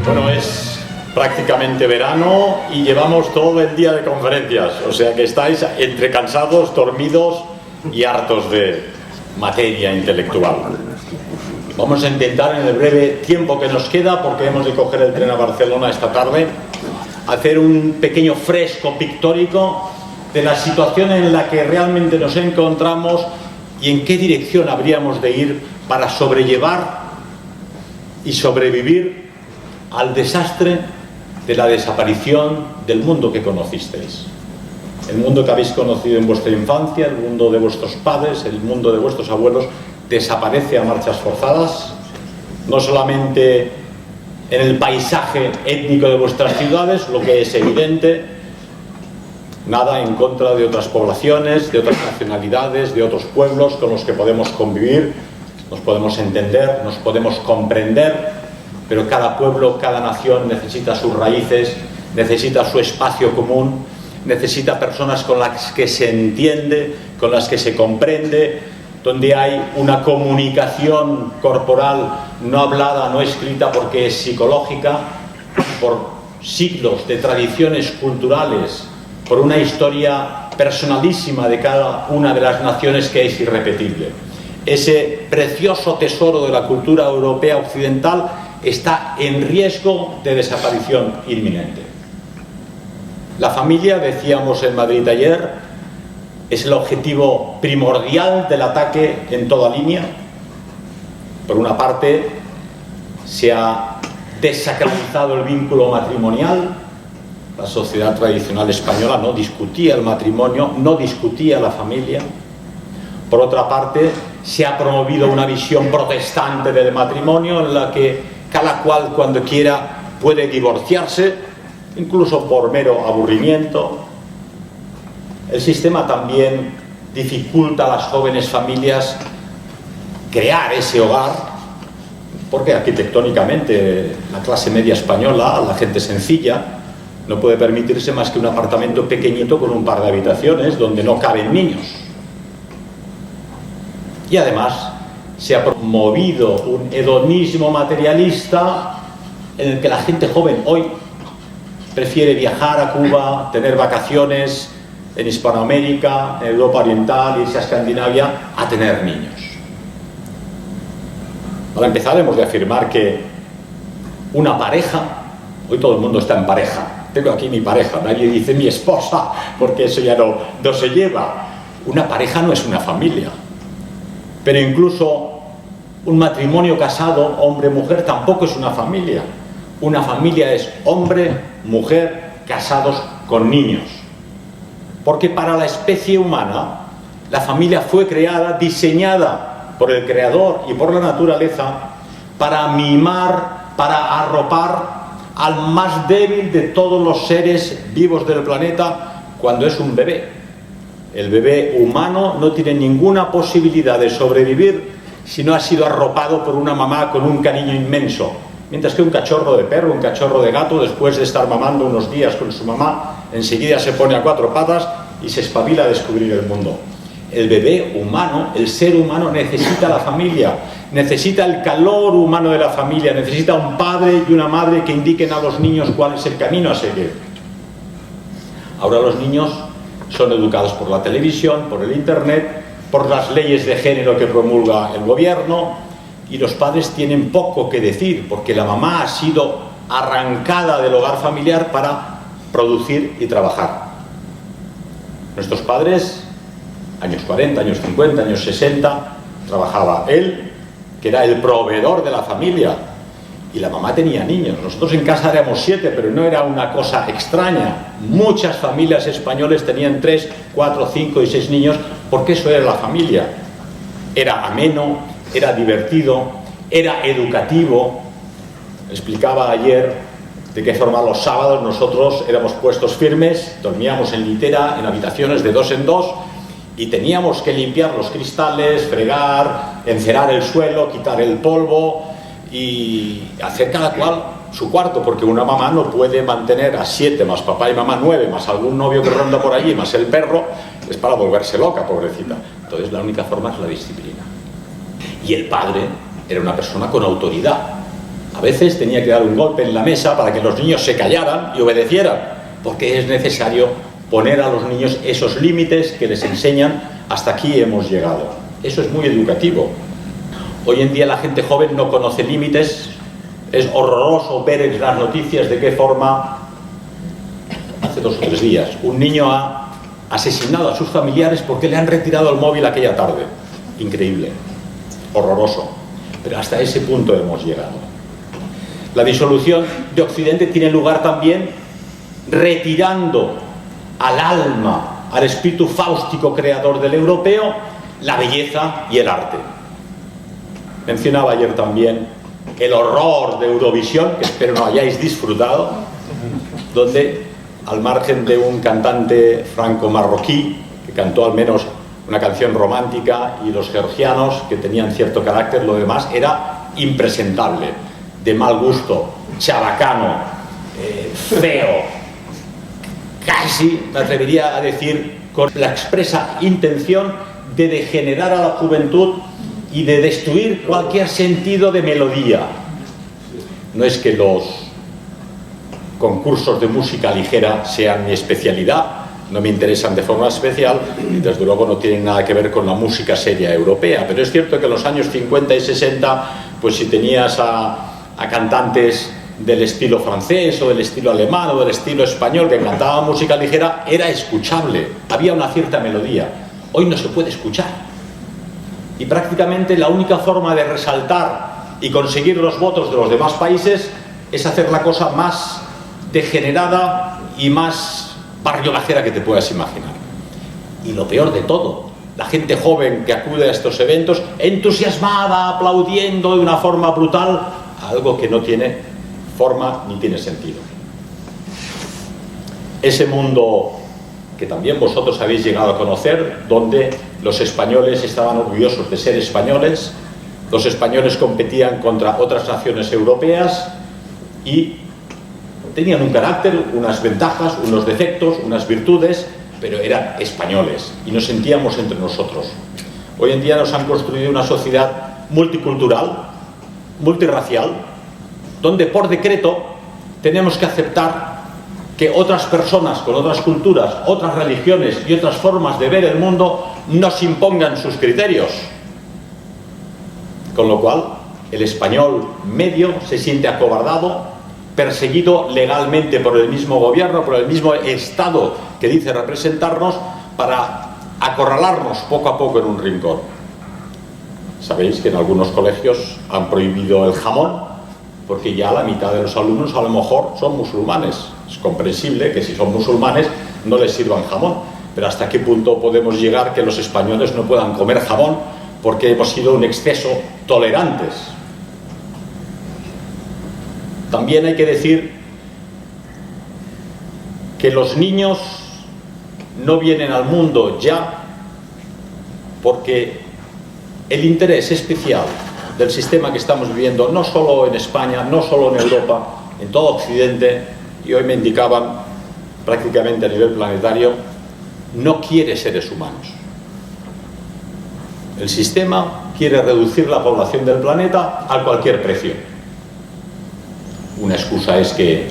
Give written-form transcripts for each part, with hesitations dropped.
Bueno, es prácticamente verano y llevamos todo el día de conferencias, o sea que estáis entre cansados, dormidos y hartos de materia intelectual. Vamos a intentar en el breve tiempo que nos queda, porque hemos de coger el tren a Barcelona esta tarde, hacer un pequeño fresco pictórico de la situación en la que realmente nos encontramos y en qué dirección habríamos de ir para sobrellevar y sobrevivir al desastre de la desaparición del mundo que conocisteis. El mundo que habéis conocido en vuestra infancia, el mundo de vuestros padres, el mundo de vuestros abuelos, desaparece a marchas forzadas, no solamente en el paisaje étnico de vuestras ciudades, lo que es evidente, nada en contra de otras poblaciones, de otras nacionalidades, de otros pueblos con los que podemos convivir, nos podemos entender, nos podemos comprender, pero cada pueblo, cada nación necesita sus raíces, necesita su espacio común, necesita personas con las que se entiende, con las que se comprende, donde hay una comunicación corporal no hablada, no escrita, porque es psicológica, por siglos de tradiciones culturales, por una historia personalísima de cada una de las naciones que es irrepetible. Ese precioso tesoro de la cultura europea occidental está en riesgo de desaparición inminente. La familia, decíamos en Madrid ayer, es el objetivo primordial del ataque en toda línea. Por una parte, se ha desacralizado el vínculo matrimonial. La sociedad tradicional española no discutía el matrimonio, no discutía la familia. Por otra parte, se ha promovido una visión protestante del matrimonio en la que cada cual cuando quiera puede divorciarse, incluso por mero aburrimiento. El sistema también dificulta a las jóvenes familias crear ese hogar, porque arquitectónicamente la clase media española, la gente sencilla, no puede permitirse más que un apartamento pequeñito con un par de habitaciones donde no caben niños. Y además se ha promovido un hedonismo materialista en el que la gente joven hoy prefiere viajar a Cuba, tener vacaciones en Hispanoamérica, en Europa Oriental, irse a Escandinavia, a tener niños. Para empezar, hemos de afirmar que una pareja, hoy todo el mundo está en pareja, tengo aquí mi pareja, nadie dice mi esposa, porque eso ya no se lleva. Una pareja no es una familia, pero incluso un matrimonio casado, hombre-mujer, tampoco es una familia. Una familia es hombre, mujer, casados con niños. Porque para la especie humana, la familia fue creada, diseñada por el Creador y por la naturaleza para mimar, para arropar al más débil de todos los seres vivos del planeta cuando es un bebé. El bebé humano no tiene ninguna posibilidad de sobrevivir si no ha sido arropado por una mamá con un cariño inmenso. Mientras que un cachorro de perro, un cachorro de gato, después de estar mamando unos días con su mamá, enseguida se pone a cuatro patas y se espabila a descubrir el mundo. El bebé humano, el ser humano, necesita la familia, necesita el calor humano de la familia, necesita un padre y una madre que indiquen a los niños cuál es el camino a seguir. Ahora los niños son educados por la televisión, por el internet, por las leyes de género que promulga el gobierno, y los padres tienen poco que decir, porque la mamá ha sido arrancada del hogar familiar para producir y trabajar. Nuestros padres, años 40, años 50, años 60, trabajaba él, que era el proveedor de la familia, y la mamá tenía niños. Nosotros en casa éramos 7, pero no era una cosa extraña. Muchas familias españoles tenían 3, 4, 5 y 6 niños, porque eso era la familia. Era ameno, era divertido, era educativo. Explicaba ayer de qué forma los sábados nosotros éramos puestos firmes, dormíamos en litera, en habitaciones de 2 en 2, y teníamos que limpiar los cristales, fregar, encerar el suelo, quitar el polvo y hacer cada cual su cuarto, porque una mamá no puede mantener a 7 más papá y mamá 9 más algún novio que ronda por allí más el perro, es para volverse loca, pobrecita. Entonces la única forma es la disciplina. Y el padre era una persona con autoridad. A veces tenía que dar un golpe en la mesa para que los niños se callaran y obedecieran, porque es necesario poner a los niños esos límites que les enseñan hasta aquí hemos llegado. Eso es muy educativo. Hoy en día la gente joven no conoce límites. Es horroroso ver en las noticias de qué forma, hace 2 o 3 días, un niño ha asesinado a sus familiares porque le han retirado el móvil aquella tarde. Increíble, horroroso. Pero hasta ese punto hemos llegado. La disolución de Occidente tiene lugar también retirando al alma, al espíritu fáustico creador del europeo, la belleza y el arte. Mencionaba ayer también el horror de Eurovisión, que espero no hayáis disfrutado, donde, al margen de un cantante franco-marroquí, que cantó al menos una canción romántica, y los georgianos, que tenían cierto carácter, lo demás era impresentable, de mal gusto, chabacano, feo, casi, me atrevería a decir, con la expresa intención de degenerar a la juventud y de destruir cualquier sentido de melodía. No es que los concursos de música ligera sean mi especialidad, no me interesan de forma especial y desde luego no tienen nada que ver con la música seria europea, pero es cierto que en los años 50 y 60, pues si tenías a cantantes del estilo francés o del estilo alemán o del estilo español que cantaban música ligera, era escuchable, había una cierta melodía. Hoy no se puede escuchar. Y prácticamente la única forma de resaltar y conseguir los votos de los demás países es hacer la cosa más degenerada y más barrio bajera que te puedas imaginar. Y lo peor de todo, la gente joven que acude a estos eventos, entusiasmada, aplaudiendo de una forma brutal, algo que no tiene forma ni tiene sentido. Ese mundo que también vosotros habéis llegado a conocer, donde los españoles estaban orgullosos de ser españoles, los españoles competían contra otras naciones europeas y tenían un carácter, unas ventajas, unos defectos, unas virtudes, pero eran españoles y nos sentíamos entre nosotros. Hoy en día nos han construido una sociedad multicultural, multirracial, donde por decreto tenemos que aceptar que otras personas con otras culturas, otras religiones y otras formas de ver el mundo nos impongan sus criterios. Con lo cual, el español medio se siente acobardado, perseguido legalmente por el mismo gobierno, por el mismo Estado que dice representarnos, para acorralarnos poco a poco en un rincón. Sabéis que en algunos colegios han prohibido el jamón, porque ya la mitad de los alumnos a lo mejor son musulmanes. Es comprensible que si son musulmanes no les sirvan jamón, pero ¿hasta qué punto podemos llegar que los españoles no puedan comer jamón porque hemos sido un exceso tolerantes? También hay que decir que los niños no vienen al mundo ya porque el interés especial del sistema que estamos viviendo, no solo en España, no solo en Europa, en todo Occidente, y hoy me indicaban prácticamente a nivel planetario, no quiere seres humanos. El sistema quiere reducir la población del planeta a cualquier precio. Una excusa es que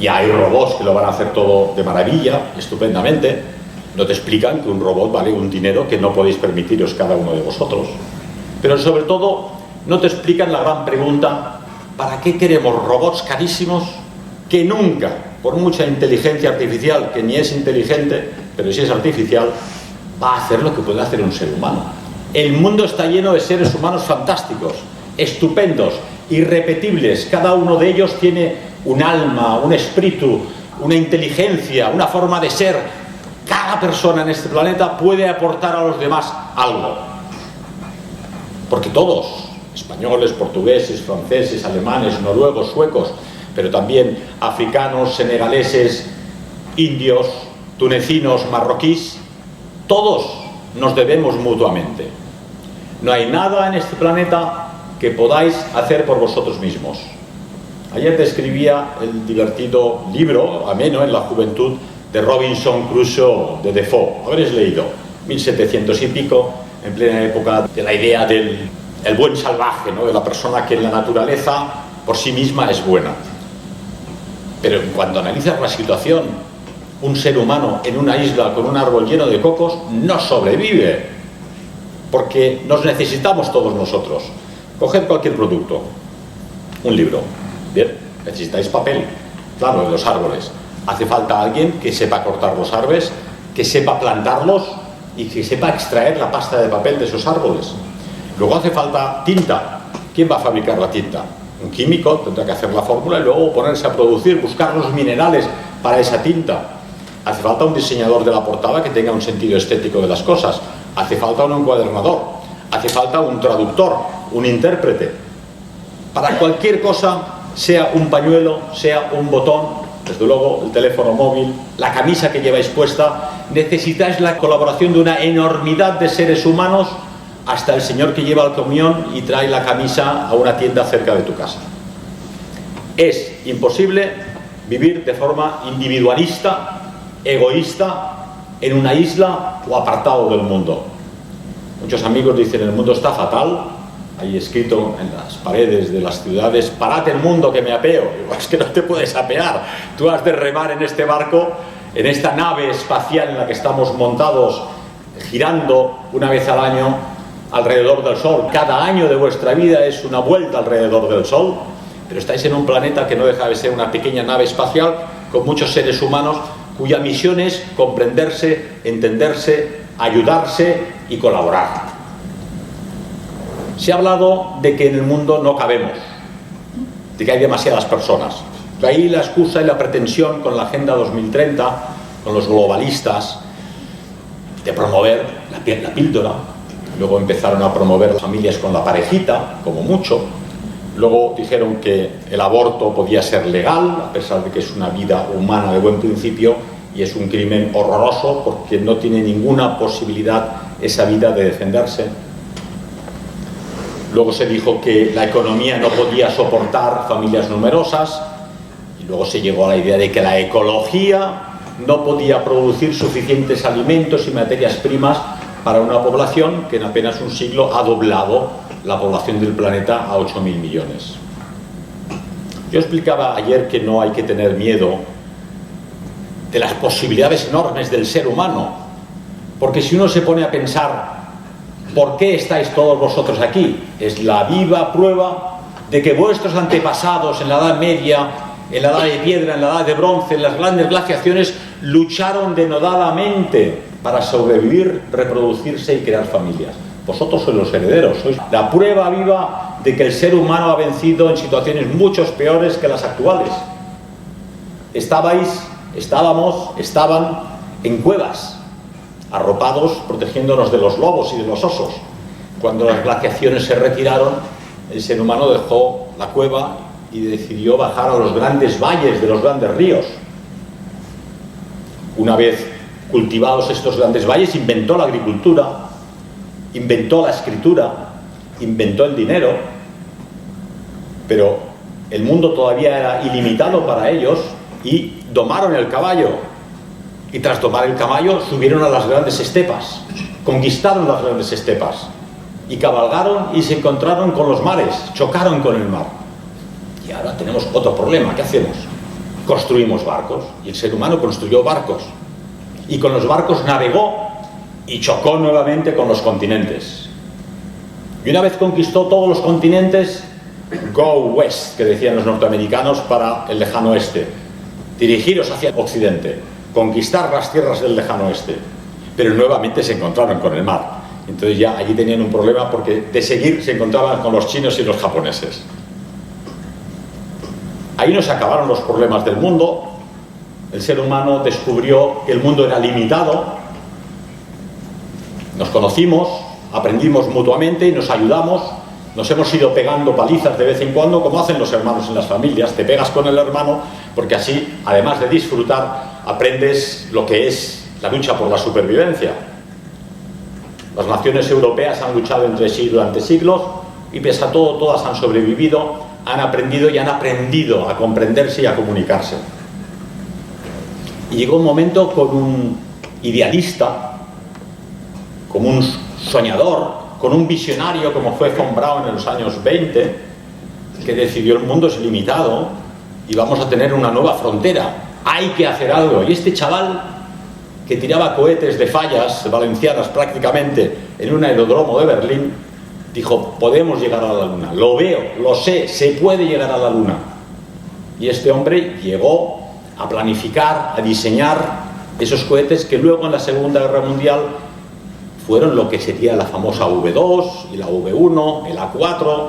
ya hay robots que lo van a hacer todo de maravilla, estupendamente. No te explican que un robot vale un dinero que no podéis permitiros cada uno de vosotros. Pero sobre todo no te explican la gran pregunta: ¿para qué queremos robots carísimos que nunca, por mucha inteligencia artificial, que ni es inteligente, pero sí es artificial, va a hacer lo que puede hacer un ser humano? El mundo está lleno de seres humanos fantásticos, estupendos, irrepetibles. Cada uno de ellos tiene un alma, un espíritu, una inteligencia, una forma de ser. Cada persona en este planeta puede aportar a los demás algo. Porque todos, españoles, portugueses, franceses, alemanes, noruegos, suecos, pero también africanos, senegaleses, indios, tunecinos, marroquíes, todos nos debemos mutuamente. No hay nada en este planeta que podáis hacer por vosotros mismos. Ayer describía el divertido libro, ameno en la juventud, de Robinson Crusoe, de Defoe. Habréis leído, 1700 y pico, en plena época de la idea del el buen salvaje, ¿no?, de la persona que en la naturaleza por sí misma es buena. Pero cuando analizas la situación, un ser humano en una isla con un árbol lleno de cocos no sobrevive, porque nos necesitamos todos nosotros. Coged cualquier producto, un libro, bien, necesitáis papel, claro, de los árboles. Hace falta alguien que sepa cortar los árboles, que sepa plantarlos y que sepa extraer la pasta de papel de esos árboles. Luego hace falta tinta. ¿Quién va a fabricar la tinta? Un químico tendrá que hacer la fórmula y luego ponerse a producir, buscar los minerales para esa tinta. Hace falta un diseñador de la portada que tenga un sentido estético de las cosas. Hace falta un encuadernador. Hace falta un traductor, un intérprete. Para cualquier cosa, sea un pañuelo, sea un botón, desde luego el teléfono móvil, la camisa que lleváis puesta, necesitáis la colaboración de una enormidad de seres humanos, hasta el señor que lleva el camión y trae la camisa a una tienda cerca de tu casa. Es imposible vivir de forma individualista, egoísta, en una isla o apartado del mundo. Muchos amigos dicen: el mundo está fatal. Hay escrito en las paredes de las ciudades: parad el mundo que me apeo. Digo, es que no te puedes apear. Tú has de remar en este barco, en esta nave espacial en la que estamos montados, girando una vez al año alrededor del Sol. Cada año de vuestra vida es una vuelta alrededor del Sol, pero estáis en un planeta que no deja de ser una pequeña nave espacial con muchos seres humanos cuya misión es comprenderse, entenderse, ayudarse y colaborar. Se ha hablado de que en el mundo no cabemos, de que hay demasiadas personas. De ahí la excusa y la pretensión con la Agenda 2030, con los globalistas, de promover la píldora. Luego empezaron a promover las familias con la parejita, como mucho. Luego dijeron que el aborto podía ser legal, a pesar de que es una vida humana de buen principio, y es un crimen horroroso porque no tiene ninguna posibilidad esa vida de defenderse. Luego se dijo que la economía no podía soportar familias numerosas, y luego se llegó a la idea de que la ecología no podía producir suficientes alimentos y materias primas para una población que en apenas un siglo ha doblado la población del planeta a 8.000 millones. Yo explicaba ayer que no hay que tener miedo de las posibilidades enormes del ser humano, porque si uno se pone a pensar ¿por qué estáis todos vosotros aquí? Es la viva prueba de que vuestros antepasados en la Edad Media, en la Edad de Piedra, en la Edad de Bronce, en las grandes glaciaciones, lucharon denodadamente para sobrevivir, reproducirse y crear familias. Vosotros sois los herederos, sois la prueba viva de que el ser humano ha vencido en situaciones mucho peores que las actuales. Estaban en cuevas, arropados, protegiéndonos de los lobos y de los osos. Cuando las glaciaciones se retiraron, el ser humano dejó la cueva y decidió bajar a los grandes valles de los grandes ríos. Una vez cultivados estos grandes valles, inventó la agricultura, inventó la escritura, inventó el dinero, pero el mundo todavía era ilimitado para ellos y domaron el caballo. Y tras domar el caballo subieron a las grandes estepas, conquistaron las grandes estepas y cabalgaron y se encontraron con los mares, chocaron con el mar. Y ahora tenemos otro problema. ¿Qué hacemos? Construimos barcos, y el ser humano construyó barcos, y con los barcos navegó y chocó nuevamente con los continentes. Y una vez conquistó todos los continentes, go west, que decían los norteamericanos para el lejano oeste, dirigiros hacia el occidente, conquistar las tierras del lejano oeste. Pero nuevamente se encontraron con el mar. Entonces ya allí tenían un problema, porque de seguir se encontraban con los chinos y los japoneses. Ahí no se acabaron los problemas del mundo. El ser humano descubrió que el mundo era limitado. Nos conocimos, aprendimos mutuamente y nos ayudamos. Nos hemos ido pegando palizas de vez en cuando, como hacen los hermanos en las familias. Te pegas con el hermano porque así, además de disfrutar, aprendes lo que es la lucha por la supervivencia. Las naciones europeas han luchado entre sí durante siglos y pese a todo, todas han sobrevivido, han aprendido y han aprendido a comprenderse y a comunicarse. Y llegó un momento con un idealista, como un soñador, con un visionario como fue von Braun en los años 20, que decidió el mundo es limitado y vamos a tener una nueva frontera, hay que hacer algo. Y este chaval que tiraba cohetes de fallas valencianas prácticamente en un aeródromo de Berlín, dijo, podemos llegar a la Luna, lo veo, lo sé, se puede llegar a la Luna. Y este hombre llegó a planificar, a diseñar esos cohetes que luego en la Segunda Guerra Mundial fueron lo que sería la famosa V2 y la V1, el A4,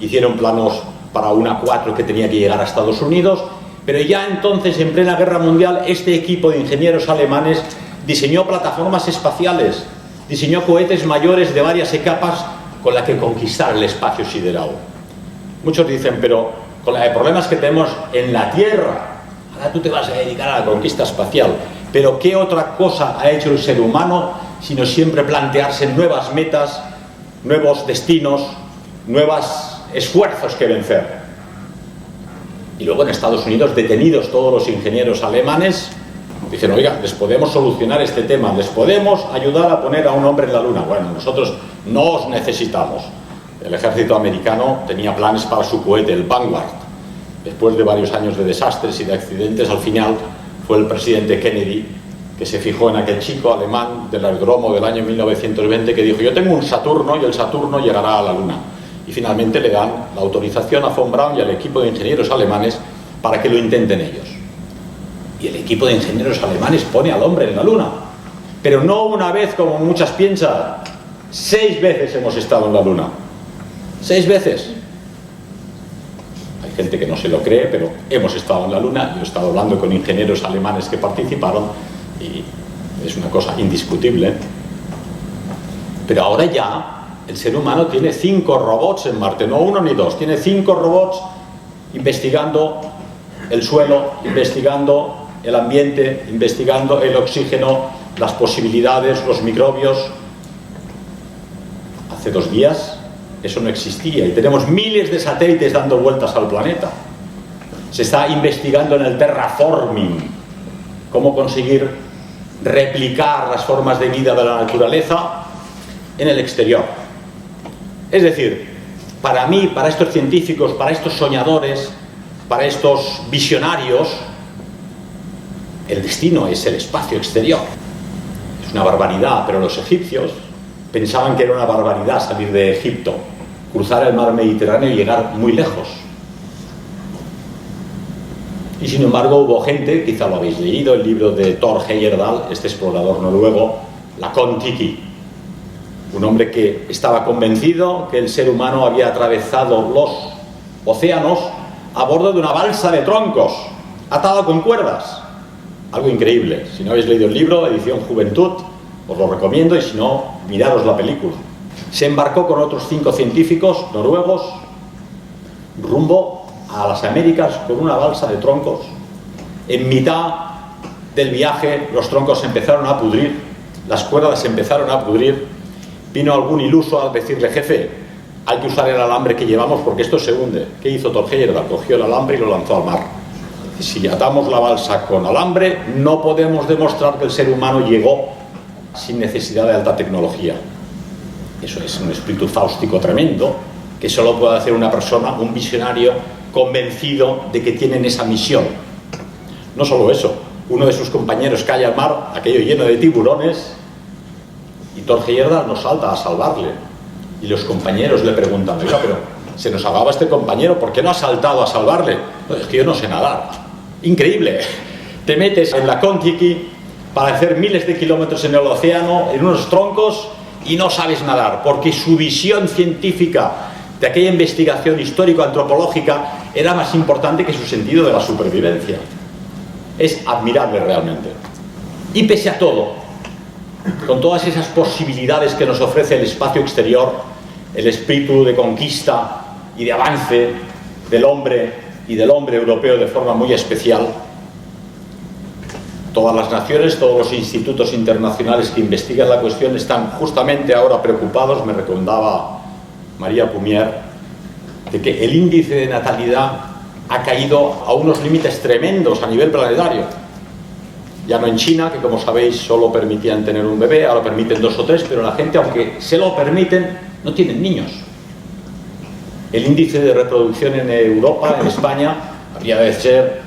hicieron planos para un A4 que tenía que llegar a Estados Unidos, pero ya entonces, en plena Guerra Mundial, este equipo de ingenieros alemanes diseñó plataformas espaciales, diseñó cohetes mayores de varias etapas con la que conquistar el espacio sideral. Muchos dicen, pero con los problemas que tenemos en la Tierra, ahora tú te vas a dedicar a la conquista espacial. Pero ¿qué otra cosa ha hecho el ser humano sino siempre plantearse nuevas metas, nuevos destinos, nuevos esfuerzos que vencer? Y luego en Estados Unidos, detenidos todos los ingenieros alemanes, dicen, oiga, les podemos solucionar este tema, les podemos ayudar a poner a un hombre en la Luna. Bueno, nosotros no os necesitamos. El ejército americano tenía planes para su cohete, el Vanguard. Después de varios años de desastres y de accidentes, al final fue el presidente Kennedy que se fijó en aquel chico alemán del aeródromo del año 1920 que dijo, yo tengo un Saturno y el Saturno llegará a la Luna. Y finalmente le dan la autorización a von Braun y al equipo de ingenieros alemanes para que lo intenten ellos. Y el equipo de ingenieros alemanes pone al hombre en la Luna. Pero no una vez como muchas piensan, 6 veces hemos estado en la Luna. 6 veces. Hay gente que no se lo cree, pero hemos estado en la Luna. Yo he estado hablando con ingenieros alemanes que participaron y es una cosa indiscutible. Pero ahora ya el ser humano tiene 5 robots en Marte, no 1 ni 2, tiene 5 robots investigando el suelo, investigando el ambiente, investigando el oxígeno, las posibilidades, los microbios. Hace 2 días eso no existía y tenemos miles de satélites dando vueltas al planeta. Se está investigando en el terraforming, cómo conseguir replicar las formas de vida de la naturaleza en el exterior. Es decir, para mí, para estos científicos, para estos soñadores, para estos visionarios, el destino es el espacio exterior. Es una barbaridad, pero los egipcios pensaban que era una barbaridad salir de Egipto, cruzar el mar Mediterráneo y llegar muy lejos. Y sin embargo hubo gente, quizá lo habéis leído, el libro de Thor Heyerdahl, este explorador noruego, la Kon-Tiki, un hombre que estaba convencido que el ser humano había atravesado los océanos a bordo de una balsa de troncos, atada con cuerdas. Algo increíble. Si no habéis leído el libro, edición Juventud, os lo recomiendo, y si no, miraros la película. Se embarcó con otros 5 científicos noruegos rumbo a las Américas con una balsa de troncos. En mitad del viaje los troncos se empezaron a pudrir, las cuerdas se empezaron a pudrir. Vino algún iluso a decirle, jefe, hay que usar el alambre que llevamos porque esto se hunde. ¿Qué hizo Thor Heyerdahl? Cogió el alambre y lo lanzó al mar. Si atamos la balsa con alambre, no podemos demostrar que el ser humano llegó sin necesidad de alta tecnología. Eso es un espíritu fáustico tremendo, que solo puede hacer una persona, un visionario convencido de que tienen esa misión. No solo eso, uno de sus compañeros cae al mar, aquello lleno de tiburones, y Thor Heyerdahl nos salta a salvarle. Y los compañeros le preguntan, oiga, pero se nos ahogaba este compañero, ¿por qué no ha saltado a salvarle? No, es que yo no sé nadar. Increíble. Te metes en la Kon-Tiki para hacer miles de kilómetros en el océano, en unos troncos, y no sabes nadar, porque su visión científica de aquella investigación histórico-antropológica era más importante que su sentido de la supervivencia. Es admirable realmente. Y pese a todo, con todas esas posibilidades que nos ofrece el espacio exterior, el espíritu de conquista y de avance del hombre y del hombre europeo de forma muy especial, todas las naciones, todos los institutos internacionales que investigan la cuestión están justamente ahora preocupados, me recomendaba María Pumier, de que el índice de natalidad ha caído a unos límites tremendos a nivel planetario. Ya no en China, que como sabéis solo permitían tener un bebé, ahora permiten 2 o 3, pero la gente, aunque se lo permiten, no tienen niños. El índice de reproducción en Europa, en España, habría de ser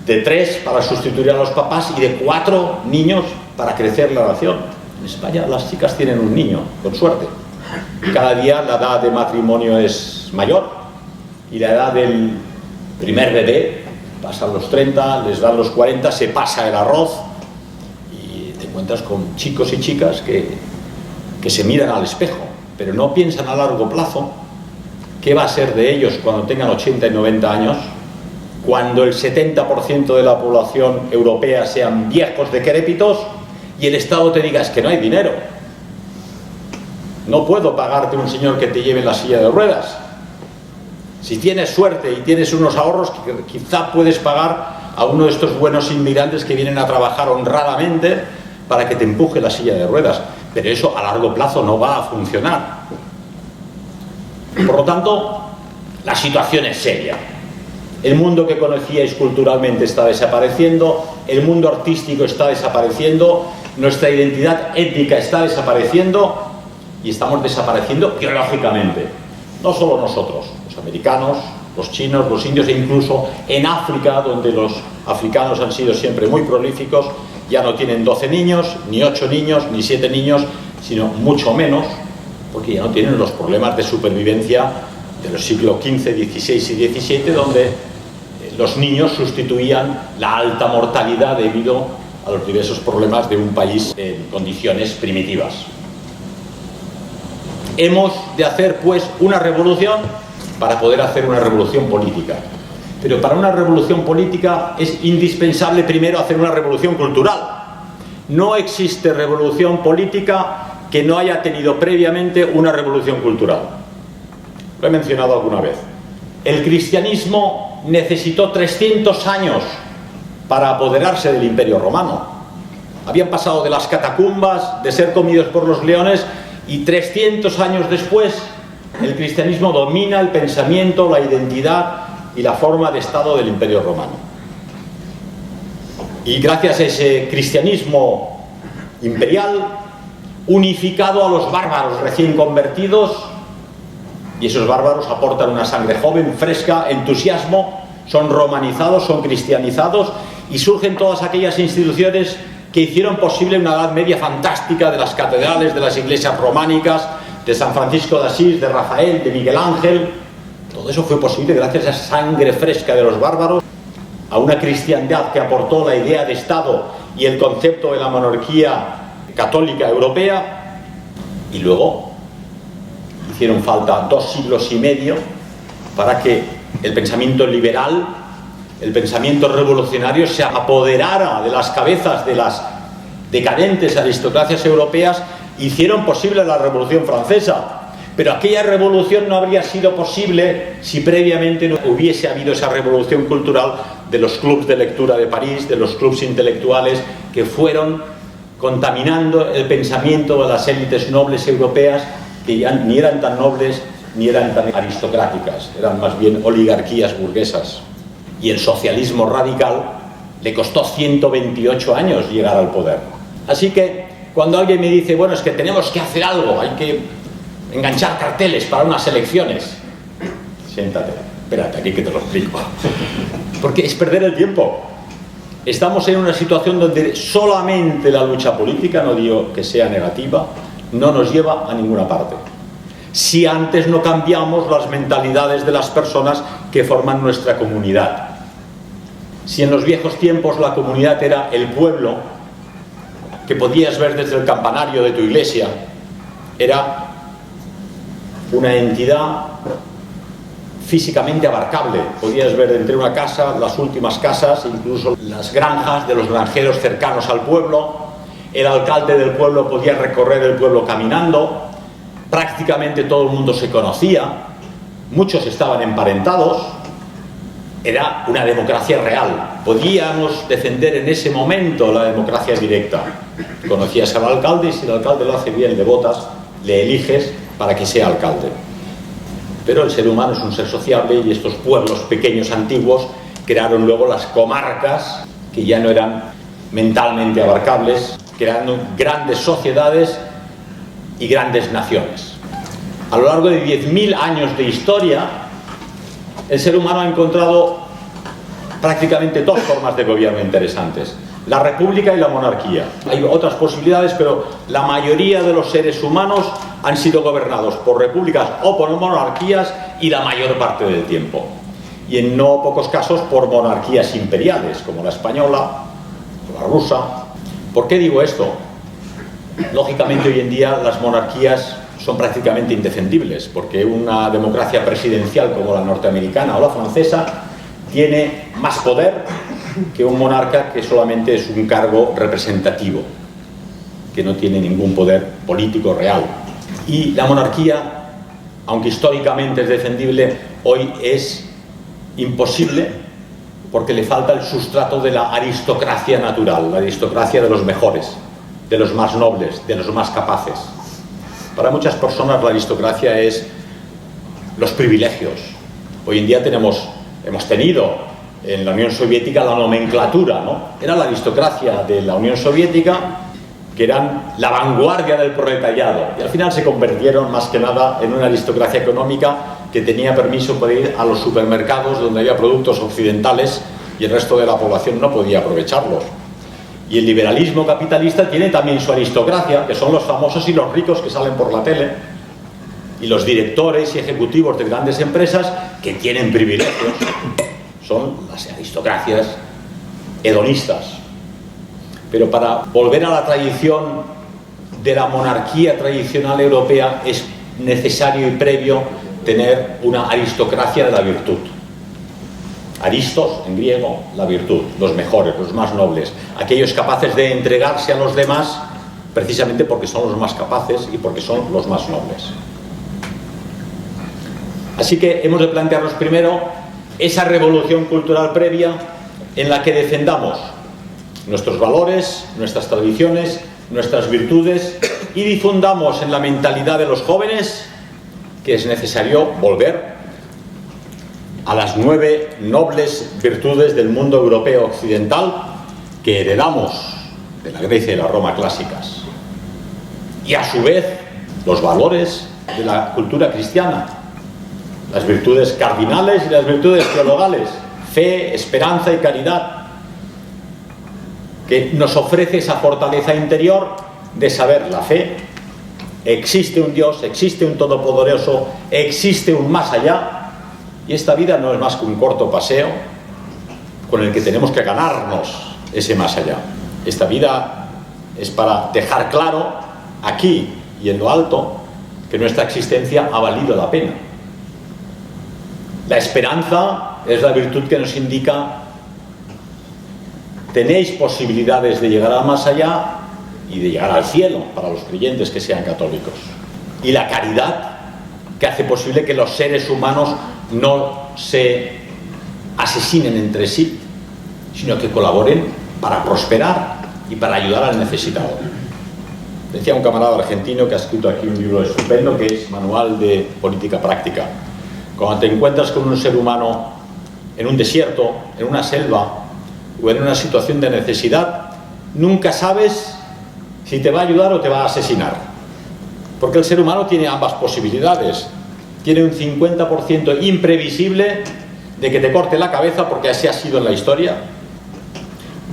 de 3 para sustituir a los papás y de 4 niños para crecer la nación. En España las chicas tienen un niño, con suerte. Cada día la edad de matrimonio es mayor y la edad del primer bebé pasan los 30, les dan los 40, se pasa el arroz y te encuentras con chicos y chicas que se miran al espejo, pero no piensan a largo plazo qué va a ser de ellos cuando tengan 80 y 90 años, cuando el 70% de la población europea sean viejos decrépitos y el Estado te diga: es que no hay dinero, no puedo pagarte un señor que te lleve en la silla de ruedas. Si tienes suerte y tienes unos ahorros, quizá puedes pagar a uno de estos buenos inmigrantes que vienen a trabajar honradamente para que te empuje la silla de ruedas, pero eso a largo plazo no va a funcionar. Por lo tanto, la situación es seria. El mundo que conocíais culturalmente está desapareciendo, el mundo artístico está desapareciendo, nuestra identidad étnica está desapareciendo y estamos desapareciendo biológicamente. No solo nosotros, los americanos, los chinos, los indios, e incluso en África, donde los africanos han sido siempre muy prolíficos, ya no tienen 12 niños, ni 8 niños, ni 7 niños, sino mucho menos, porque ya no tienen los problemas de supervivencia de los siglos XV, XVI y XVII, donde los niños sustituían la alta mortalidad debido a los diversos problemas de un país en condiciones primitivas. Hemos de hacer, pues, una revolución para poder hacer una revolución política. Pero para una revolución política es indispensable primero hacer una revolución cultural. No existe revolución política que no haya tenido previamente una revolución cultural. Lo he mencionado alguna vez. El cristianismo necesitó 300 años para apoderarse del Imperio Romano. Habían pasado de las catacumbas, de ser comidos por los leones, y 300 años después el cristianismo domina el pensamiento, la identidad y la forma de Estado del Imperio Romano. Y gracias a ese cristianismo imperial, unificado a los bárbaros recién convertidos, y esos bárbaros aportan una sangre joven, fresca, entusiasmo, son romanizados, son cristianizados, y surgen todas aquellas instituciones que hicieron posible una Edad Media fantástica, de las catedrales, de las iglesias románicas, de San Francisco de Asís, de Rafael, de Miguel Ángel. Todo eso fue posible gracias a esa sangre fresca de los bárbaros, a una cristiandad que aportó la idea de Estado y el concepto de la monarquía católica europea, y luego hicieron falta 2 siglos y medio para que el pensamiento liberal, el pensamiento revolucionario se apoderara de las cabezas de las decadentes aristocracias europeas. Hicieron posible la Revolución Francesa, pero aquella revolución no habría sido posible si previamente no hubiese habido esa revolución cultural de los clubs de lectura de París, de los clubs intelectuales que fueron contaminando el pensamiento de las élites nobles europeas, que ya ni eran tan nobles ni eran tan aristocráticas, eran más bien oligarquías burguesas. Y el socialismo radical le costó 128 años llegar al poder. Así que cuando alguien me dice: bueno, es que tenemos que hacer algo, hay que enganchar carteles para unas elecciones, siéntate, espérate aquí que te lo explico. Porque es perder el tiempo. Estamos en una situación donde solamente la lucha política, no digo que sea negativa, no nos lleva a ninguna parte. Si antes no cambiamos las mentalidades de las personas que forman nuestra comunidad. Si en los viejos tiempos la comunidad era el pueblo, que podías ver desde el campanario de tu iglesia, era una entidad físicamente abarcable. Podías ver entre una casa, las últimas casas, incluso las granjas de los granjeros cercanos al pueblo. El alcalde del pueblo podía recorrer el pueblo caminando. Prácticamente todo el mundo se conocía, muchos estaban emparentados. Era una democracia real. Podíamos defender en ese momento la democracia directa. Conocías al alcalde y si el alcalde lo hace bien, le votas, le eliges para que sea alcalde. Pero el ser humano es un ser sociable y estos pueblos pequeños antiguos crearon luego las comarcas, que ya no eran mentalmente abarcables, creando grandes sociedades y grandes naciones. A lo largo de 10.000 años de historia, el ser humano ha encontrado prácticamente dos formas de gobierno interesantes: la república y la monarquía. Hay otras posibilidades, pero la mayoría de los seres humanos han sido gobernados por repúblicas o por monarquías, y la mayor parte del tiempo. Y en no pocos casos por monarquías imperiales, como la española o la rusa. ¿Por qué digo esto? Lógicamente, hoy en día las monarquías son prácticamente indefendibles, porque una democracia presidencial como la norteamericana o la francesa tiene más poder que un monarca que solamente es un cargo representativo, que no tiene ningún poder político real. Y la monarquía, aunque históricamente es defendible, hoy es imposible porque le falta el sustrato de la aristocracia natural, la aristocracia de los mejores, de los más nobles, de los más capaces. Para muchas personas la aristocracia es los privilegios. Hoy en día hemos tenido en la Unión Soviética la nomenclatura, ¿no? Era la aristocracia de la Unión Soviética, que eran la vanguardia del proletariado, y al final se convirtieron más que nada en una aristocracia económica que tenía permiso para ir a los supermercados donde había productos occidentales y el resto de la población no podía aprovecharlos. Y el liberalismo capitalista tiene también su aristocracia, que son los famosos y los ricos que salen por la tele, y los directores y ejecutivos de grandes empresas que tienen privilegios. Son las aristocracias hedonistas. Pero para volver a la tradición de la monarquía tradicional europea es necesario y previo tener una aristocracia de la virtud. Aristos, en griego, la virtud, los mejores, los más nobles, aquellos capaces de entregarse a los demás precisamente porque son los más capaces y porque son los más nobles. Así que hemos de plantearnos primero esa revolución cultural previa en la que defendamos nuestros valores, nuestras tradiciones, nuestras virtudes, y difundamos en la mentalidad de los jóvenes que es necesario volver a las 9 nobles virtudes del mundo europeo occidental que heredamos de la Grecia y la Roma clásicas, y a su vez los valores de la cultura cristiana, las virtudes cardinales y las virtudes teologales, fe, esperanza y caridad, que nos ofrece esa fortaleza interior de saber la fe. Existe un Dios, existe un Todopoderoso, existe un más allá, y esta vida no es más que un corto paseo con el que tenemos que ganarnos ese más allá. Esta vida es para dejar claro aquí y en lo alto que nuestra existencia ha valido la pena. La esperanza es la virtud que nos indica: tenéis posibilidades de llegar al más allá y de llegar al cielo para los creyentes que sean católicos. Y la caridad, que hace posible que los seres humanos no se asesinen entre sí, sino que colaboren para prosperar y para ayudar al necesitado. Decía un camarada argentino que ha escrito aquí un libro estupendo que es Manual de Política Práctica. Cuando te encuentras con un ser humano en un desierto, en una selva o en una situación de necesidad, nunca sabes si te va a ayudar o te va a asesinar, porque el ser humano tiene ambas posibilidades. Tiene un 50% imprevisible de que te corte la cabeza, porque así ha sido en la historia,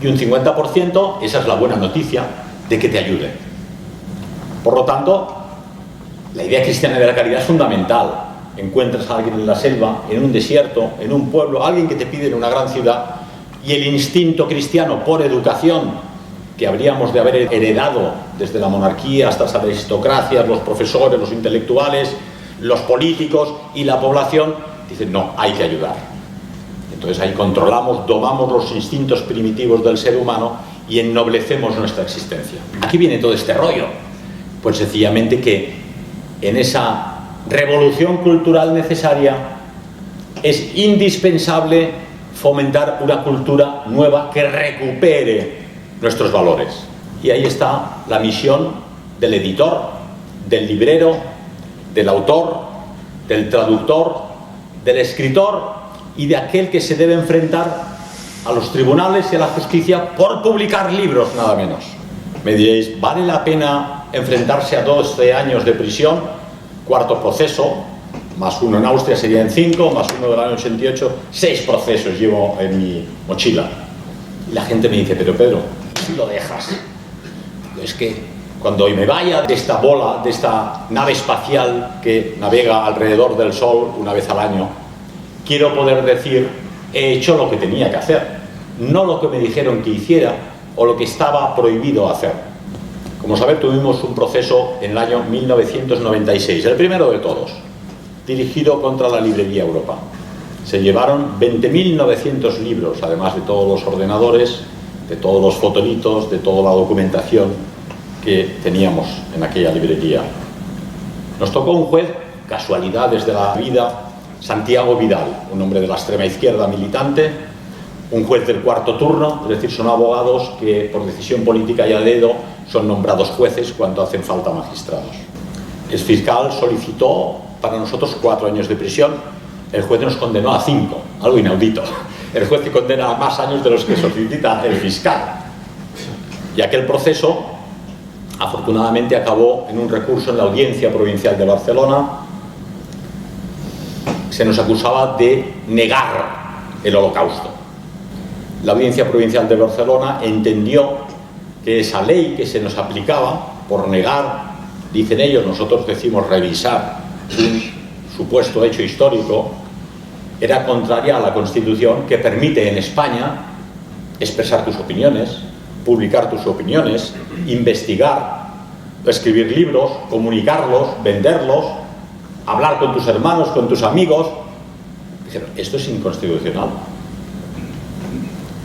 y un 50%, esa es la buena noticia, de que te ayude. Por lo tanto, la idea cristiana de la caridad es fundamental. Encuentras a alguien en la selva, en un desierto, en un pueblo, alguien que te pide en una gran ciudad, y el instinto cristiano por educación que habríamos de haber heredado desde la monarquía hasta las aristocracias, los profesores, los intelectuales, los políticos y la población, dicen: no, hay que ayudar. Entonces ahí controlamos, domamos los instintos primitivos del ser humano y ennoblecemos nuestra existencia. Aquí viene todo este rollo. Pues sencillamente que en esa revolución cultural necesaria es indispensable fomentar una cultura nueva que recupere nuestros valores. Y ahí está la misión del editor, del librero, del autor, del traductor, del escritor y de aquel que se debe enfrentar a los tribunales y a la justicia por publicar libros, nada menos. Me diréis, ¿vale la pena enfrentarse a 12 años de prisión? Cuarto proceso, más uno en Austria serían 5, más uno del año 88, 6 procesos llevo en mi mochila. Y la gente me dice, pero Pedro, si lo dejas, es que cuando me vaya de esta bola, de esta nave espacial que navega alrededor del Sol una vez al año, quiero poder decir, he hecho lo que tenía que hacer, no lo que me dijeron que hiciera o lo que estaba prohibido hacer. Como sabéis, tuvimos un proceso en el año 1996, el primero de todos, dirigido contra la librería Europa. Se llevaron 20.900 libros, además de todos los ordenadores, de todos los fotolitos, de toda la documentación que teníamos en aquella librería. Nos tocó un juez, casualidades de la vida, Santiago Vidal, un hombre de la extrema izquierda militante, un juez del cuarto turno, es decir, son abogados que por decisión política y a dedo son nombrados jueces cuando hacen falta magistrados. El fiscal solicitó para nosotros 4 años de prisión, el juez nos condenó a 5, algo inaudito. El juez te condena a más años de los que solicita el fiscal. Y aquel proceso, afortunadamente, acabó en un recurso en la Audiencia Provincial de Barcelona. Se nos acusaba de negar el Holocausto. La Audiencia Provincial de Barcelona entendió que esa ley que se nos aplicaba por negar, dicen ellos, nosotros decimos revisar un supuesto hecho histórico, era contraria a la Constitución, que permite en España expresar tus opiniones, publicar tus opiniones, investigar, escribir libros, comunicarlos, venderlos, hablar con tus hermanos, con tus amigos. Dijeron, esto es inconstitucional.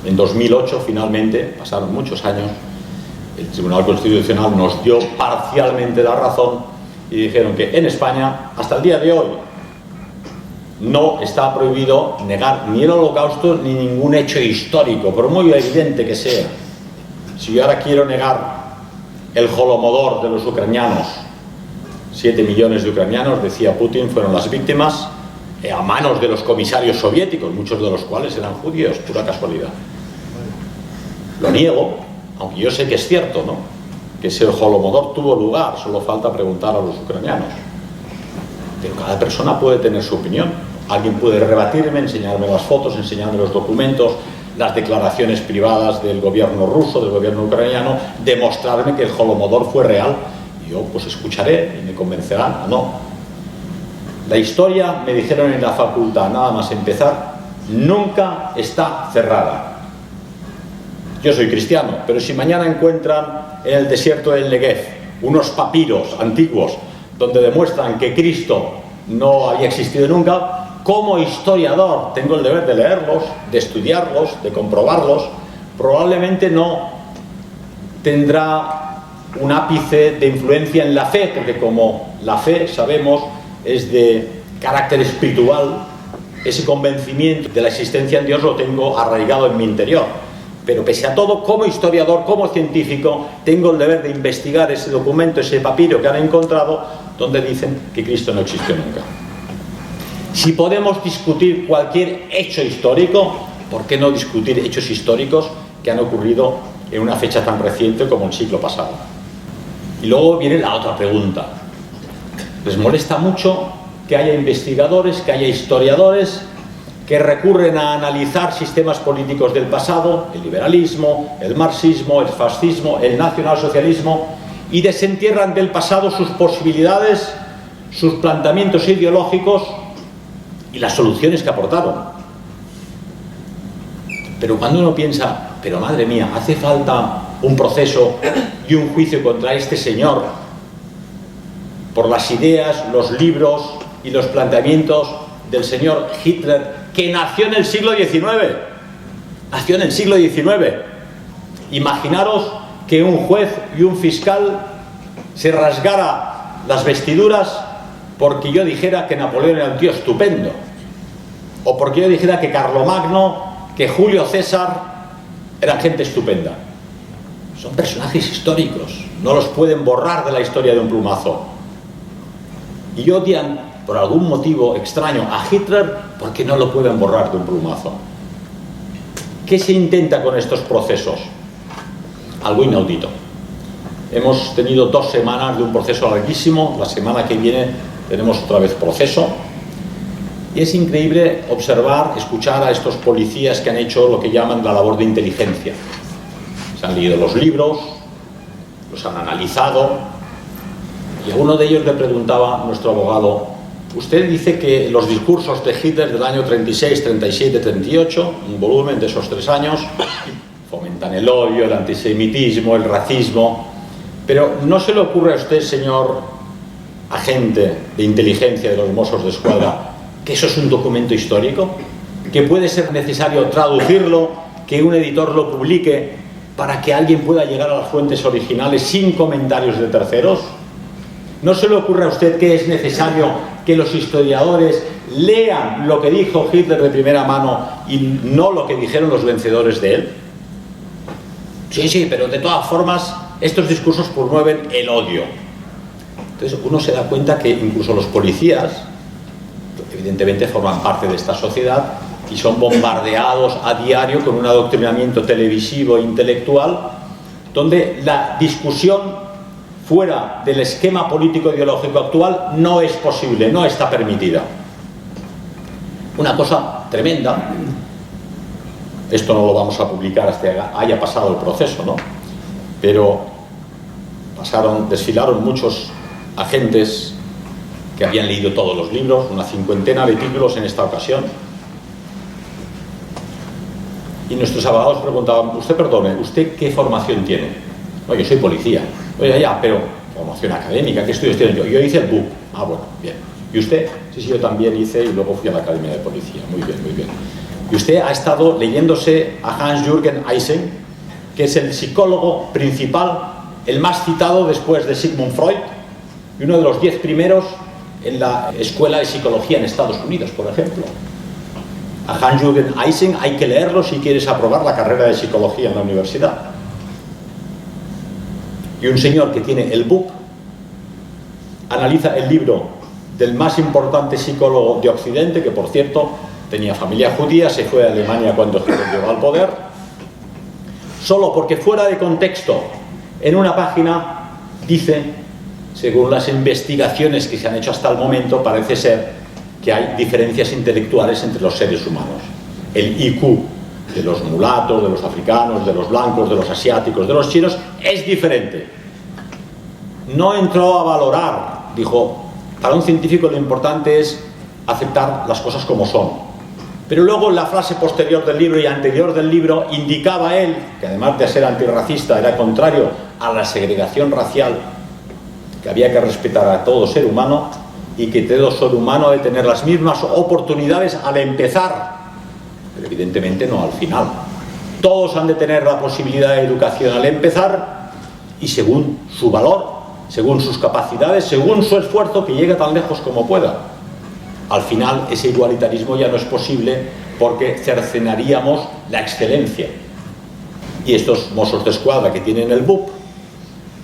En 2008, finalmente, pasaron muchos años, el Tribunal Constitucional nos dio parcialmente la razón y dijeron que en España, hasta el día de hoy, no está prohibido negar ni el Holocausto ni ningún hecho histórico, por muy evidente que sea. Si yo ahora quiero negar el Holodomor de los ucranianos, 7 millones de ucranianos, decía Putin, fueron las víctimas a manos de los comisarios soviéticos, muchos de los cuales eran judíos, pura casualidad. Lo niego, aunque yo sé que es cierto, ¿no?, que ese Holodomor tuvo lugar, solo falta preguntar a los ucranianos. Pero cada persona puede tener su opinión. Alguien puede rebatirme, enseñarme las fotos, enseñarme los documentos, las declaraciones privadas del gobierno ruso, del gobierno ucraniano, demostrarme que el Holodomor fue real. Y yo pues escucharé y me convencerán o no. La historia, me dijeron en la facultad, nada más empezar, nunca está cerrada. Yo soy cristiano, pero si mañana encuentran en el desierto del Negev unos papiros antiguos donde demuestran que Cristo no había existido nunca, como historiador tengo el deber de leerlos, de estudiarlos, de comprobarlos. Probablemente no tendrá un ápice de influencia en la fe, porque como la fe, sabemos, es de carácter espiritual, ese convencimiento de la existencia en Dios lo tengo arraigado en mi interior. Pero pese a todo, como historiador, como científico, tengo el deber de investigar ese documento, ese papiro que han encontrado, donde dicen que Cristo no existió nunca. Si podemos discutir cualquier hecho histórico, ¿por qué no discutir hechos históricos que han ocurrido en una fecha tan reciente como el siglo pasado? Y luego viene la otra pregunta. ¿Les molesta mucho que haya investigadores, que haya historiadores que recurren a analizar sistemas políticos del pasado, el liberalismo, el marxismo, el fascismo, el nacionalsocialismo, y desentierran del pasado sus posibilidades, sus planteamientos ideológicos y las soluciones que aportaron? Pero cuando uno piensa, pero madre mía, hace falta un proceso y un juicio contra este señor por las ideas, los libros y los planteamientos del señor Hitler, que nació en el siglo XIX. Nació en el siglo XIX. Imaginaros que un juez y un fiscal se rasgara las vestiduras porque yo dijera que Napoleón era un tío estupendo, o porque yo dijera que Carlomagno, que Julio César eran gente estupenda. Son personajes históricos, no los pueden borrar de la historia de un plumazo. Y odian por algún motivo extraño a Hitler porque no lo pueden borrar de un plumazo. ¿Qué se intenta con estos procesos? Algo inaudito. Hemos tenido 2 semanas de un proceso larguísimo, la semana que viene tenemos otra vez proceso, y es increíble observar, escuchar a estos policías que han hecho lo que llaman la labor de inteligencia. Se han leído los libros, los han analizado, y a uno de ellos le preguntaba a nuestro abogado: usted dice que los discursos de Hitler del año 36, 37, 38, un volumen de esos 3 años, fomentan el odio, el antisemitismo, el racismo, pero ¿no se le ocurre a usted, señor agente de inteligencia de los Mossos d'Esquadra, que eso es un documento histórico, que puede ser necesario traducirlo, que un editor lo publique para que alguien pueda llegar a las fuentes originales sin comentarios de terceros? ¿No se le ocurre a usted que es necesario que los historiadores lean lo que dijo Hitler de primera mano y no lo que dijeron los vencedores de él? Sí, pero de todas formas estos discursos promueven el odio. Entonces uno se da cuenta que incluso los policías, evidentemente, forman parte de esta sociedad y son bombardeados a diario con un adoctrinamiento televisivo e intelectual donde la discusión fuera del esquema político ideológico actual no es posible, no está permitida. Una cosa tremenda. Esto no lo vamos a publicar hasta que haya pasado el proceso, ¿no? Pero desfilaron muchos agentes que habían leído todos los libros, una 50 de títulos en esta ocasión. Y nuestros abogados preguntaban: usted, perdone, ¿usted qué formación tiene? No, yo soy policía. Oye, ya, pero formación académica, ¿qué estudios tiene? Yo hice el BUP. Ah, bueno, bien. ¿Y usted? Sí, yo también hice y luego fui a la Academia de Policía. Muy bien, muy bien. Y usted ha estado leyéndose a Hans-Jürgen Eisen, que es el psicólogo principal, el más citado después de Sigmund Freud, y uno de los 10 primeros en la Escuela de Psicología en Estados Unidos, por ejemplo. A Hans-Jürgen Eisen hay que leerlo si quieres aprobar la carrera de Psicología en la universidad. Y un señor que tiene el BUP analiza el libro del más importante psicólogo de Occidente, que por cierto tenía familia judía, se fue a Alemania cuando Hitler llegó al poder, solo porque fuera de contexto en una página dice, según las investigaciones que se han hecho hasta el momento, parece ser que hay diferencias intelectuales entre los seres humanos. El IQ de los mulatos, de los africanos, de los blancos, de los asiáticos, de los chinos, es diferente. No entró a valorar, dijo, para un científico lo importante es aceptar las cosas como son. Pero luego en la frase posterior del libro y anterior del libro indicaba él, que además de ser antirracista era contrario a la segregación racial, que había que respetar a todo ser humano y que todo ser humano ha de tener las mismas oportunidades al empezar, pero evidentemente no al final. Todos han de tener la posibilidad de educación al empezar y según su valor, según sus capacidades, según su esfuerzo, que llegue tan lejos como pueda. Al final ese igualitarismo ya no es posible porque cercenaríamos la excelencia. Y estos Mossos d'Esquadra que tienen el BUP,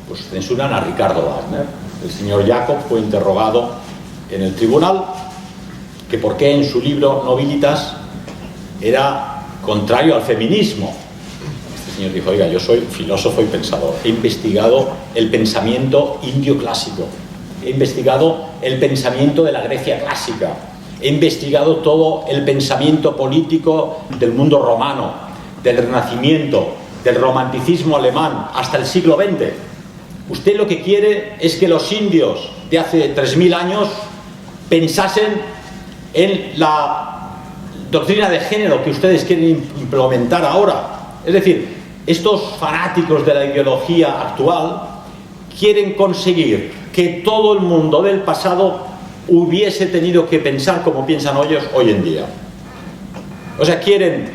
pues censuran a Ricardo Wagner. El señor Jacob fue interrogado en el tribunal que por qué en su libro Nobilitas era contrario al feminismo. Este señor dijo, oiga, yo soy filósofo y pensador, he investigado el pensamiento indio clásico, he investigado el pensamiento de la Grecia clásica, he investigado todo el pensamiento político del mundo romano, del Renacimiento, del romanticismo alemán hasta el siglo XX. Usted lo que quiere es que los indios de hace 3000 años pensasen en la doctrina de género que ustedes quieren implementar ahora. Es decir, estos fanáticos de la ideología actual quieren conseguir que todo el mundo del pasado hubiese tenido que pensar como piensan ellos hoy en día. O sea, quieren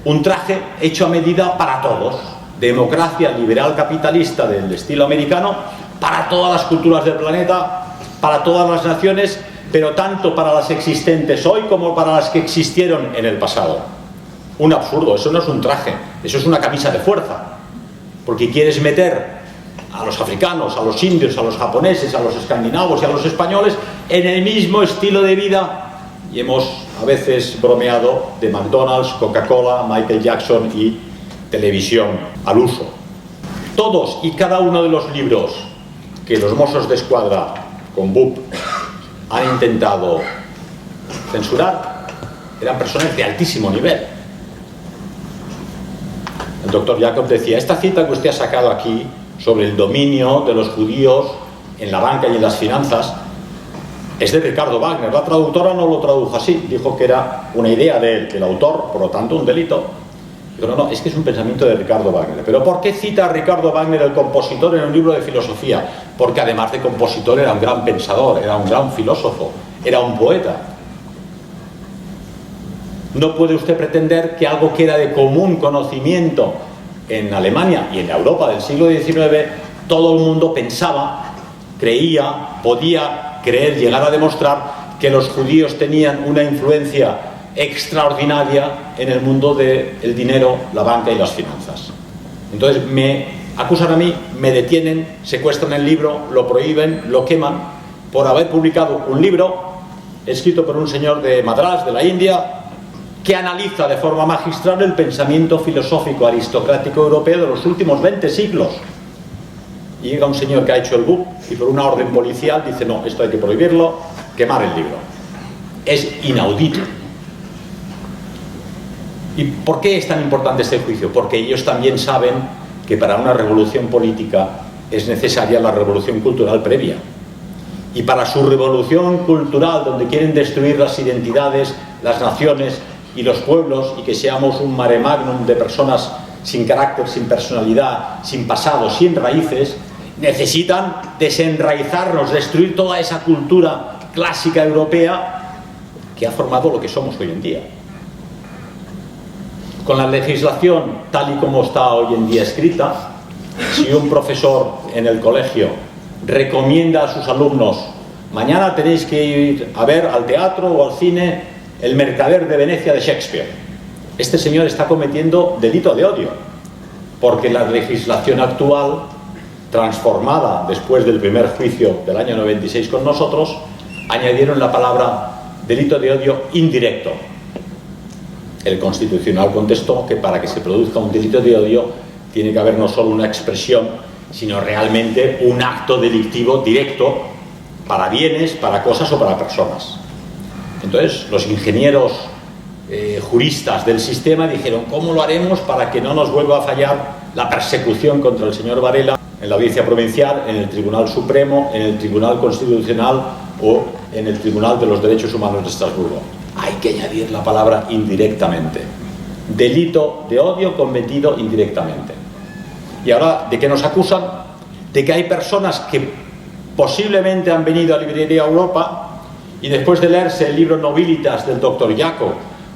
un traje hecho a medida para todos. Democracia liberal capitalista del estilo americano para todas las culturas del planeta, para todas las naciones, pero tanto para las existentes hoy como para las que existieron en el pasado. Un absurdo, eso no es un traje, eso es una camisa de fuerza, porque quieres meter a los africanos, a los indios, a los japoneses, a los escandinavos y a los españoles en el mismo estilo de vida y hemos a veces bromeado de McDonald's, Coca-Cola, Michael Jackson y televisión al uso. Todos y cada uno de los libros que los Mossos de Escuadra con BUP han intentado censurar eran personas de altísimo nivel. El doctor Jacob decía, esta cita que usted ha sacado aquí sobre el dominio de los judíos en la banca y en las finanzas es de Ricardo Wagner. La traductora no lo tradujo así, dijo que era una idea del autor, por lo tanto un delito. Dijo, no, es que es un pensamiento de Ricardo Wagner. ¿Pero por qué cita a Ricardo Wagner, el compositor, en un libro de filosofía? Porque además de compositor era un gran pensador, era un gran filósofo, era un poeta. No puede usted pretender que algo que era de común conocimiento en Alemania y en la Europa del siglo XIX, todo el mundo pensaba, creía, podía creer, llegar a demostrar que los judíos tenían una influencia extraordinaria en el mundo del dinero, la banca y las finanzas. Entonces me acusan a mí, me detienen, secuestran el libro, lo prohíben, lo queman, por haber publicado un libro escrito por un señor de Madrás, de la India, que analiza de forma magistral el pensamiento filosófico aristocrático europeo de los últimos 20 siglos. Y llega un señor que ha hecho el BUP y por una orden policial dice, no, esto hay que prohibirlo, quemar el libro. Es inaudito. ¿Y por qué es tan importante este juicio? Porque ellos también saben que para una revolución política es necesaria la revolución cultural previa. Y para su revolución cultural, donde quieren destruir las identidades, las naciones y los pueblos, y que seamos un mare magnum de personas sin carácter, sin personalidad, sin pasado, sin raíces, necesitan desenraizarnos, destruir toda esa cultura clásica europea que ha formado lo que somos hoy en día. Con la legislación tal y como está hoy en día escrita, si un profesor en el colegio recomienda a sus alumnos, mañana tenéis que ir a ver al teatro o al cine El Mercader de Venecia de Shakespeare, este señor está cometiendo delito de odio, porque la legislación actual, transformada después del primer juicio del año 96 con nosotros, añadieron la palabra delito de odio indirecto. El Constitucional contestó que para que se produzca un delito de odio tiene que haber no solo una expresión, sino realmente un acto delictivo directo para bienes, para cosas o para personas. Entonces, los ingenieros juristas del sistema dijeron, ¿cómo lo haremos para que no nos vuelva a fallar la persecución contra el señor Varela en la Audiencia Provincial, en el Tribunal Supremo, en el Tribunal Constitucional o en el Tribunal de los Derechos Humanos de Estrasburgo? Hay que añadir la palabra indirectamente. Delito de odio cometido indirectamente. Y ahora, ¿de qué nos acusan? De que hay personas que posiblemente han venido a Librería Europa y después de leerse el libro Nobilitas del Dr. Jacob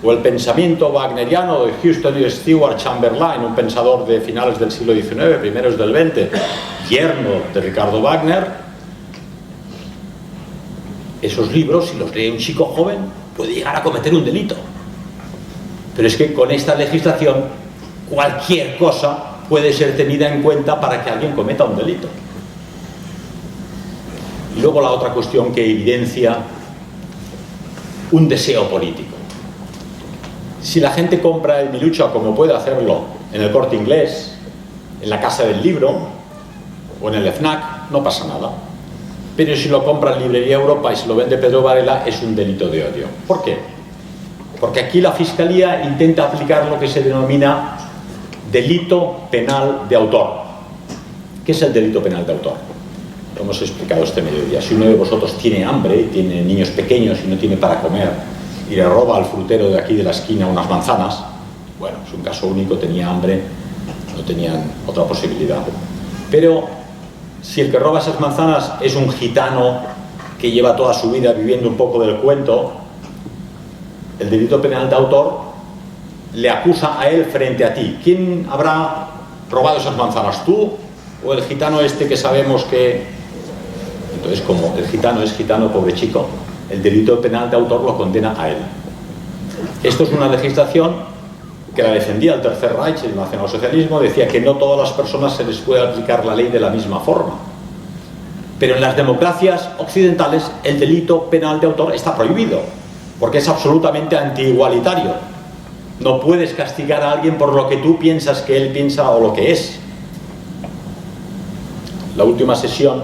o el pensamiento wagneriano de Houston y Stewart Chamberlain, un pensador de finales del siglo XIX, primeros del XX, yerno de Ricardo Wagner, esos libros, si los lee un chico joven, puede llegar a cometer un delito. Pero es que con esta legislación cualquier cosa puede ser tenida en cuenta para que alguien cometa un delito. Y luego la otra cuestión que evidencia un deseo político. Si la gente compra el Milucha, como puede hacerlo en el Corte Inglés, en la Casa del Libro o en el FNAC, no pasa nada. Pero si lo compra en Librería Europa y se lo vende Pedro Varela, es un delito de odio. ¿Por qué? Porque aquí la Fiscalía intenta aplicar lo que se denomina delito penal de autor. ¿Qué es el delito penal de autor? Lo hemos explicado este mediodía. Si uno de vosotros tiene hambre y tiene niños pequeños y no tiene para comer y le roba al frutero de aquí de la esquina unas manzanas, bueno, es un caso único, tenía hambre, no tenían otra posibilidad. Pero si el que roba esas manzanas es un gitano que lleva toda su vida viviendo un poco del cuento, el delito penal de autor le acusa a él frente a ti. ¿Quién habrá robado esas manzanas? ¿Tú o el gitano este que sabemos que...? Entonces, como el gitano es gitano, pobre chico, el delito penal de autor lo condena a él. Esto es una legislación que la defendía el Tercer Reich, el nacionalsocialismo, decía que no todas las personas se les puede aplicar la ley de la misma forma. Pero en las democracias occidentales el delito penal de autor está prohibido. porque es absolutamente antiigualitario. No puedes castigar a alguien por lo que tú piensas que él piensa o lo que es. La última sesión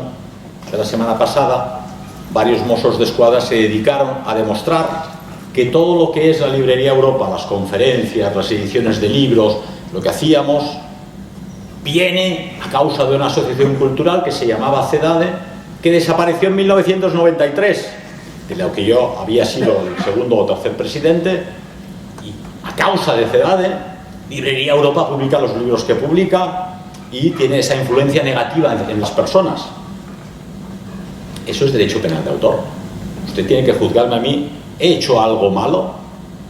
de la semana pasada, varios Mossos d'Esquadra se dedicaron a demostrar que todo lo que es la Librería Europa, las conferencias, las ediciones de libros, lo que hacíamos, viene a causa de una asociación cultural que se llamaba CEDADE, que desapareció en 1993, de lo que yo había sido el segundo o tercer presidente, y a causa de CEDADE, Librería Europa publica los libros que publica y tiene esa influencia negativa en las personas. Eso es derecho penal de autor. Usted tiene que juzgarme a mí. ¿He hecho algo malo?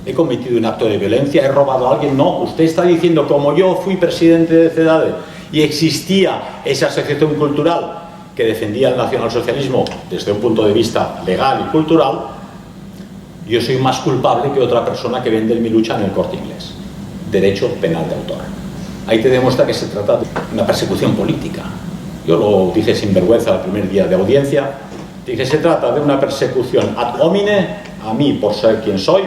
¿He cometido un acto de violencia? ¿He robado a alguien? No, usted está diciendo, como yo fui presidente de CEDADE y existía esa asociación cultural que defendía el nacionalsocialismo desde un punto de vista legal y cultural, yo soy más culpable que otra persona que vende Mi Lucha en el Corte Inglés. Derecho penal de autor. Ahí te demuestra que se trata de una persecución política. Yo lo dije sin vergüenza el primer día de audiencia. Dije, se trata de una persecución ad hominem, a mí por ser quien soy,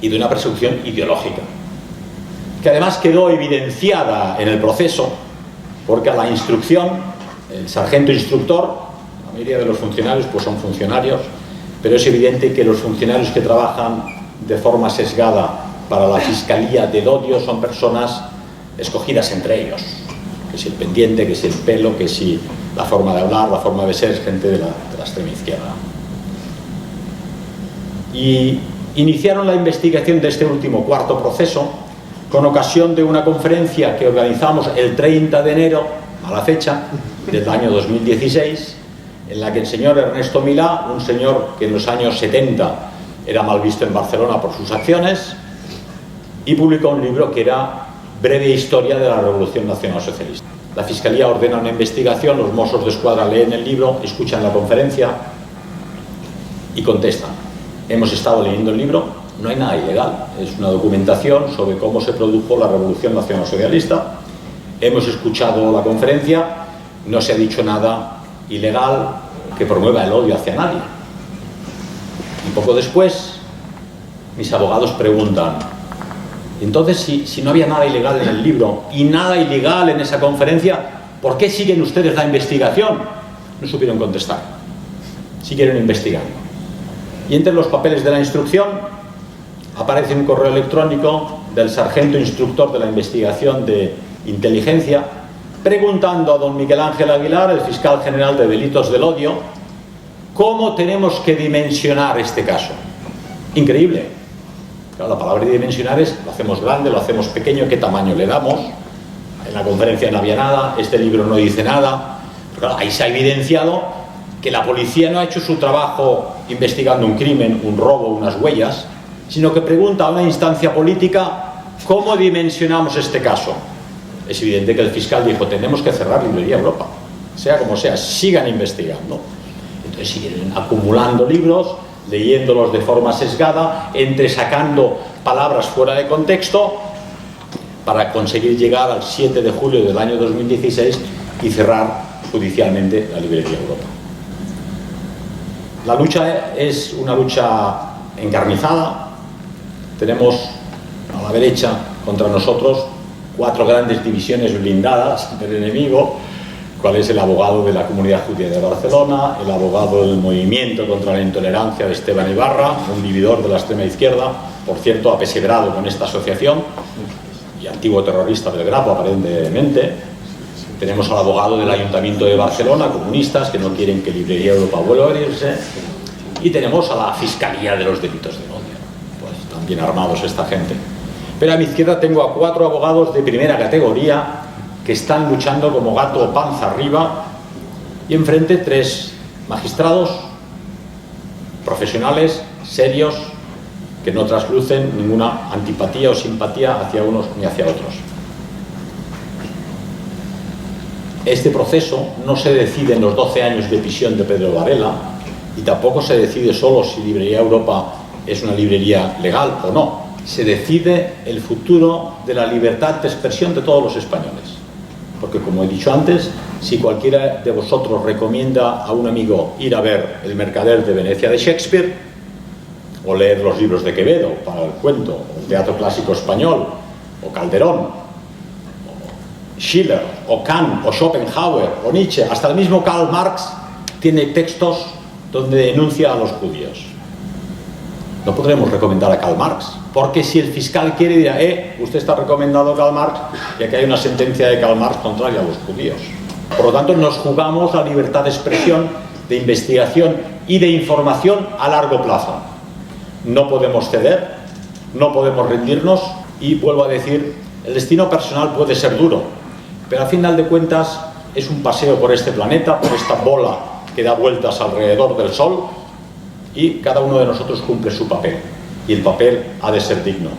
y de una persecución ideológica, que además quedó evidenciada en el proceso, porque a la instrucción, el sargento instructor, la mayoría de los funcionarios pues son funcionarios, pero es evidente que los funcionarios que trabajan de forma sesgada para la Fiscalía del Odio son personas escogidas entre ellos, que si el pendiente, que si el pelo, que si la forma de hablar, la forma de ser, es gente de la extrema izquierda. Y iniciaron la investigación de este último cuarto proceso con ocasión de una conferencia que organizamos el 30 de enero, a la fecha, del año 2016, en la que el señor Ernesto Milá, un señor que en los años 70 era mal visto en Barcelona por sus acciones, y publicó un libro que era Breve Historia de la Revolución Nacional Socialista. La Fiscalía ordena una investigación, los Mossos d'Esquadra leen el libro, escuchan la conferencia y contestan. Hemos estado leyendo el libro, no hay nada ilegal, es una documentación sobre cómo se produjo la Revolución Nacional Socialista. Hemos escuchado la conferencia, no se ha dicho nada ilegal que promueva el odio hacia nadie. Y poco después, mis abogados preguntan, entonces si no había nada ilegal en el libro y nada ilegal en esa conferencia, ¿por qué siguen ustedes la investigación? No supieron contestar, siguieron investigando. Y entre los papeles de la instrucción aparece un correo electrónico del sargento instructor de la investigación de inteligencia preguntando a don Miguel Ángel Aguilar, el fiscal general de delitos del odio, cómo tenemos que dimensionar este caso. Increíble. Claro, la palabra dimensionar es, lo hacemos grande, lo hacemos pequeño, ¿qué tamaño le damos? En la conferencia no había nada, este libro no dice nada. Pero claro, ahí se ha evidenciado que la policía no ha hecho su trabajo investigando un crimen, un robo, unas huellas, sino que pregunta a una instancia política cómo dimensionamos este caso. Es evidente que el fiscal dijo, tenemos que cerrar Librería Europa, sea como sea, sigan investigando. Entonces siguen acumulando libros, leyéndolos de forma sesgada, entresacando palabras fuera de contexto, para conseguir llegar al 7 de julio del año 2016 y cerrar judicialmente la Librería Europa. La lucha es una lucha encarnizada. Tenemos a la derecha contra nosotros 4 grandes divisiones blindadas del enemigo, cuál es el abogado de la Comunidad Judía de Barcelona, el abogado del Movimiento contra la Intolerancia de Esteban Ibarra, un vividor de la extrema izquierda, por cierto apesebrado con esta asociación y antiguo terrorista del Grapo aparentemente. Tenemos al abogado del Ayuntamiento de Barcelona, comunistas, que no quieren que Librería Europa vuelva a abrirse. Y tenemos a la Fiscalía de los Delitos del Odio. Pues están bien armados esta gente. Pero a mi izquierda tengo a 4 abogados de primera categoría que están luchando como gato panza arriba. Y enfrente 3 magistrados profesionales, serios, que no traslucen ninguna antipatía o simpatía hacia unos ni hacia otros. Este proceso no se decide en los 12 años de prisión de Pedro Varela y tampoco se decide solo si Librería Europa es una librería legal o no. Se decide el futuro de la libertad de expresión de todos los españoles. Porque, como he dicho antes, si cualquiera de vosotros recomienda a un amigo ir a ver El Mercader de Venecia de Shakespeare, o leer los libros de Quevedo para el cuento, o el teatro clásico español, o Calderón, o Schiller, o Kant, o Schopenhauer, o Nietzsche. Hasta el mismo Karl Marx tiene textos donde denuncia a los judíos. No podremos recomendar a Karl Marx, porque si el fiscal quiere dirá, usted está recomendando a Karl Marx, ya que hay una sentencia de Karl Marx contraria a los judíos. Por lo tanto, nos jugamos la libertad de expresión, de investigación y de información a largo plazo. No podemos ceder, no podemos rendirnos y, vuelvo a decir, el destino personal puede ser duro, pero al final de cuentas es un paseo por este planeta, por esta bola que da vueltas alrededor del Sol, y cada uno de nosotros cumple su papel, y el papel ha de ser digno.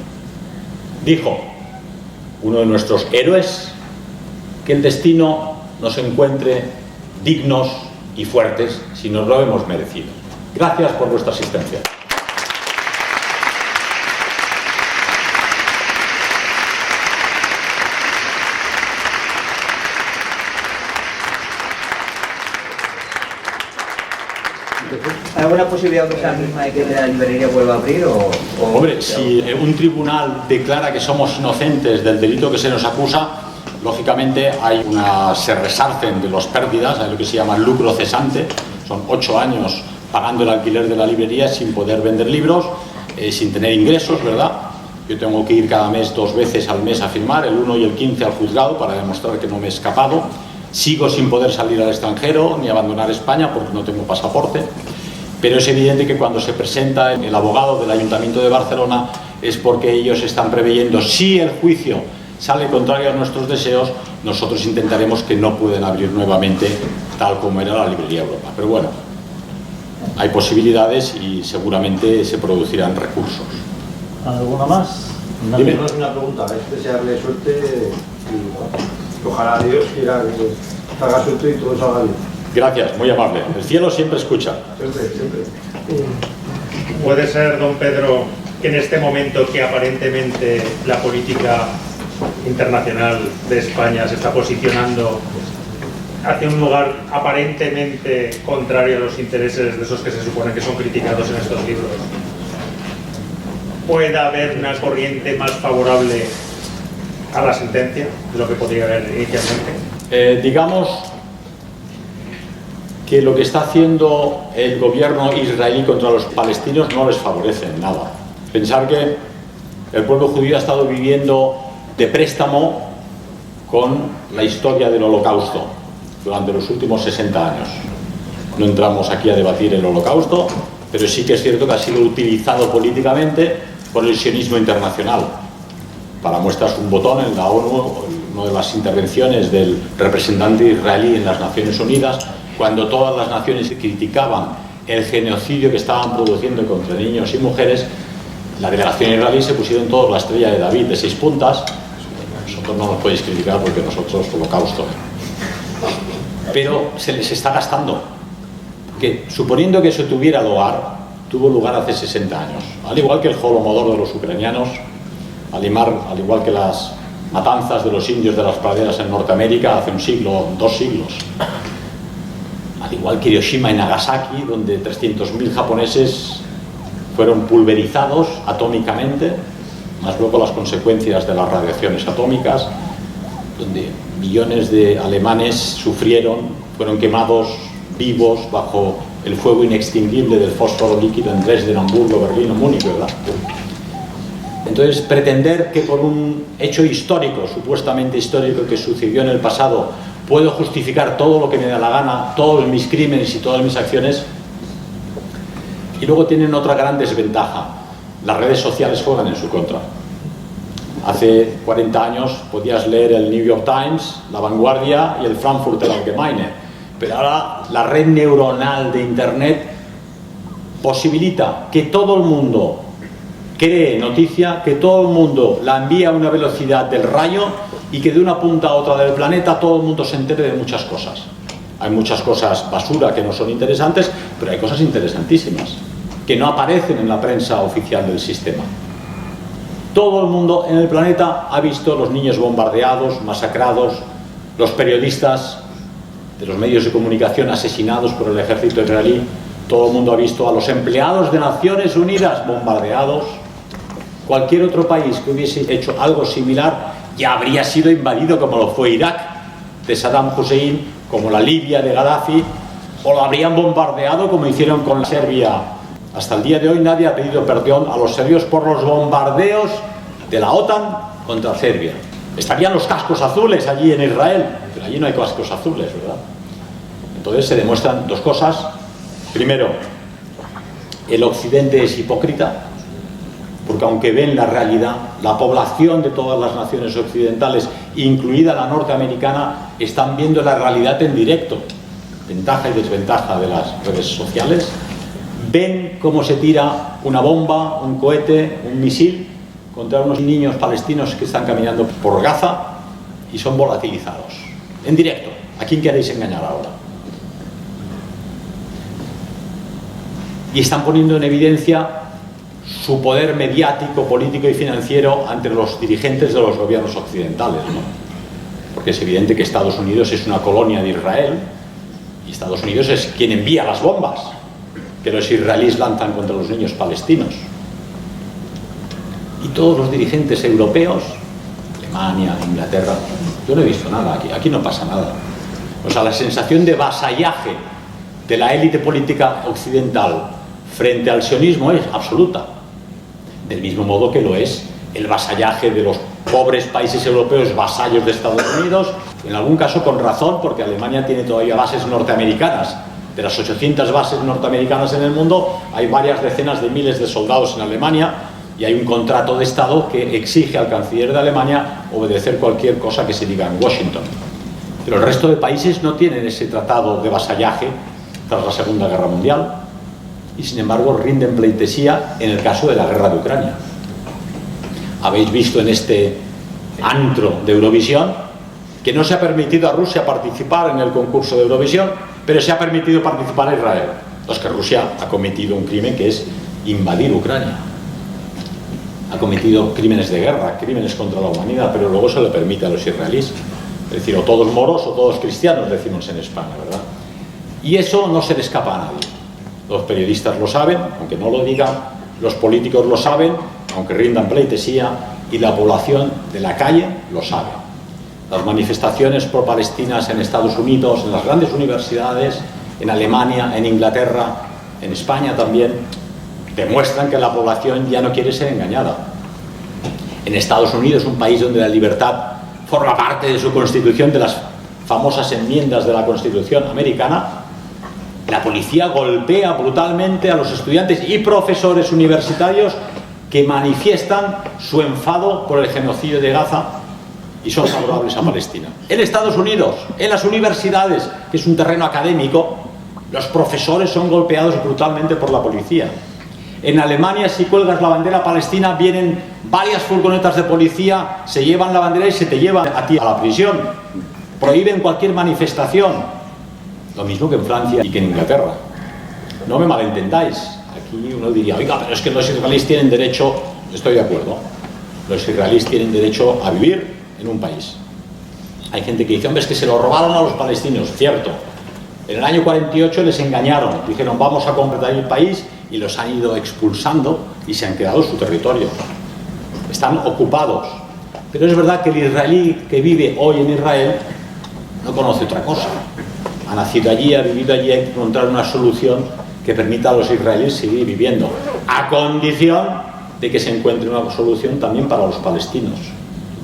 Dijo uno de nuestros héroes que el destino nos encuentre dignos y fuertes si nos lo hemos merecido. Gracias por vuestra asistencia. ¿Hay alguna posibilidad que esa misma de que la librería vuelva a abrir o...? Hombre, si un tribunal declara que somos inocentes del delito que se nos acusa, lógicamente se resarcen de las pérdidas, hay lo que se llama lucro cesante, son 8 años pagando el alquiler de la librería sin poder vender libros, sin tener ingresos, ¿verdad? Yo tengo que ir cada mes 2 veces al mes a firmar, el 1 y el 15 al juzgado, para demostrar que no me he escapado. Sigo sin poder salir al extranjero ni abandonar España porque no tengo pasaporte. Pero es evidente que cuando se presenta el abogado del Ayuntamiento de Barcelona es porque ellos están preveyendo, si el juicio sale contrario a nuestros deseos, nosotros intentaremos que no puedan abrir nuevamente tal como era la Librería Europa. Pero bueno, hay posibilidades y seguramente se producirán recursos. ¿Alguna más? Dime. No es una pregunta, es desearle suerte y bueno, ojalá Dios quiera que haga suerte y todo salga bien. Gracias, muy amable. El cielo siempre escucha. Siempre, siempre. Puede ser, don Pedro, que en este momento que aparentemente la política internacional de España se está posicionando hacia un lugar aparentemente contrario a los intereses de esos que se supone que son criticados en estos libros, pueda haber una corriente más favorable a la sentencia de lo que podría haber inicialmente? Digamos que lo que está haciendo el gobierno israelí contra los palestinos no les favorece en nada. Pensar que el pueblo judío ha estado viviendo de préstamo con la historia del Holocausto durante los últimos 60 años. No entramos aquí a debatir el Holocausto, pero sí que es cierto que ha sido utilizado políticamente por el sionismo internacional. Para muestras un botón en la ONU, una de las intervenciones del representante israelí en las Naciones Unidas, cuando todas las naciones criticaban el genocidio que estaban produciendo contra niños y mujeres, la delegación israelí se pusieron todos la estrella de David de 6 puntas. Nosotros no nos podéis criticar porque nosotros Holocausto. Pero se les está gastando. Que suponiendo que eso tuviera lugar, tuvo lugar hace 60 años. Al igual que el Holodomor de los ucranianos, al igual que las matanzas de los indios de las praderas en Norteamérica hace 1 siglo, 2 siglos. Al igual que Hiroshima y Nagasaki, donde 300.000 japoneses fueron pulverizados atómicamente, más luego las consecuencias de las radiaciones atómicas, donde millones de alemanes sufrieron, fueron quemados vivos bajo el fuego inextinguible del fósforo líquido en Dresden, Hamburgo, Berlín o Múnich, ¿verdad? Entonces, pretender que por un hecho histórico, supuestamente histórico, que sucedió en el pasado, puedo justificar todo lo que me da la gana, todos mis crímenes y todas mis acciones. Y luego tienen otra gran desventaja: las redes sociales juegan en su contra. Hace 40 años podías leer el New York Times, La Vanguardia y el Frankfurter Allgemeine, pero ahora la red neuronal de Internet posibilita que todo el mundo cree noticia, que todo el mundo la envía a una velocidad del rayo y que de una punta a otra del planeta todo el mundo se entere de muchas cosas. Hay muchas cosas basura que no son interesantes, pero hay cosas interesantísimas que no aparecen en la prensa oficial del sistema. Todo el mundo en el planeta ha visto los niños bombardeados, masacrados, los periodistas de los medios de comunicación asesinados por el ejército israelí. Todo el mundo ha visto a los empleados de Naciones Unidas bombardeados. Cualquier otro país que hubiese hecho algo similar ya habría sido invadido, como lo fue Irak de Saddam Hussein, como la Libia de Gaddafi, o lo habrían bombardeado como hicieron con Serbia. Hasta el día de hoy nadie ha pedido perdón a los serbios por los bombardeos de la OTAN contra Serbia. Estarían los cascos azules allí en Israel, pero allí no hay cascos azules, ¿verdad? Entonces se demuestran dos cosas. Primero, el Occidente es hipócrita, porque aunque ven la realidad, la población de todas las naciones occidentales, incluida la norteamericana, están viendo la realidad en directo, ventaja y desventaja de las redes sociales. Ven cómo se tira una bomba, un cohete, un misil contra unos niños palestinos que están caminando por Gaza y son volatilizados. En directo. ¿A quién queréis engañar ahora? Y están poniendo en evidencia su poder mediático, político y financiero ante los dirigentes de los gobiernos occidentales, ¿no? Porque es evidente que Estados Unidos es una colonia de Israel y Estados Unidos es quien envía las bombas que los israelíes lanzan contra los niños palestinos. Y todos los dirigentes europeos, Alemania, Inglaterra, yo no he visto nada aquí no pasa nada. O sea, la sensación de vasallaje de la élite política occidental frente al sionismo es absoluta. Del mismo modo que lo es el vasallaje de los pobres países europeos vasallos de Estados Unidos, en algún caso con razón, porque Alemania tiene todavía bases norteamericanas. De las 800 bases norteamericanas en el mundo, hay varias decenas de miles de soldados en Alemania y hay un contrato de Estado que exige al canciller de Alemania obedecer cualquier cosa que se diga en Washington. Pero el resto de países no tienen ese tratado de vasallaje tras la Segunda Guerra Mundial y sin embargo rinden pleitesía en el caso de la guerra de Ucrania. Habéis visto en este antro de Eurovisión que no se ha permitido a Rusia participar en el concurso de Eurovisión, pero se ha permitido participar a Israel. Es que Rusia ha cometido un crimen que es invadir Ucrania. Ha cometido crímenes de guerra, crímenes contra la humanidad, pero luego se le permite a los israelíes. Es decir, o todos moros o todos cristianos, decimos en España, ¿verdad? Y eso no se le escapa a nadie. Los periodistas lo saben, aunque no lo digan, los políticos lo saben, aunque rindan pleitesía, y la población de la calle lo sabe. Las manifestaciones pro-palestinas en Estados Unidos, en las grandes universidades, en Alemania, en Inglaterra, en España también, demuestran que la población ya no quiere ser engañada. En Estados Unidos, un país donde la libertad forma parte de su constitución, de las famosas enmiendas de la Constitución americana, la policía golpea brutalmente a los estudiantes y profesores universitarios que manifiestan su enfado por el genocidio de Gaza y son favorables a Palestina. En Estados Unidos, en las universidades, que es un terreno académico, los profesores son golpeados brutalmente por la policía. En Alemania, si cuelgas la bandera palestina, vienen varias furgonetas de policía, se llevan la bandera y se te llevan a ti a la prisión. Prohíben cualquier manifestación. Lo mismo que en Francia y que en Inglaterra. No me malentendáis. Aquí uno diría, oiga, pero es que los israelíes tienen derecho, estoy de acuerdo, los israelíes tienen derecho a vivir en un país. Hay gente que dice, hombre, es que se lo robaron a los palestinos, cierto. En el año 48 les engañaron, dijeron, vamos a completar el país y los han ido expulsando y se han quedado en su territorio. Están ocupados. Pero es verdad que el israelí que vive hoy en Israel no conoce otra cosa. Ha nacido allí, ha vivido allí, hay que encontrar una solución que permita a los israelíes seguir viviendo, a condición de que se encuentre una solución también para los palestinos.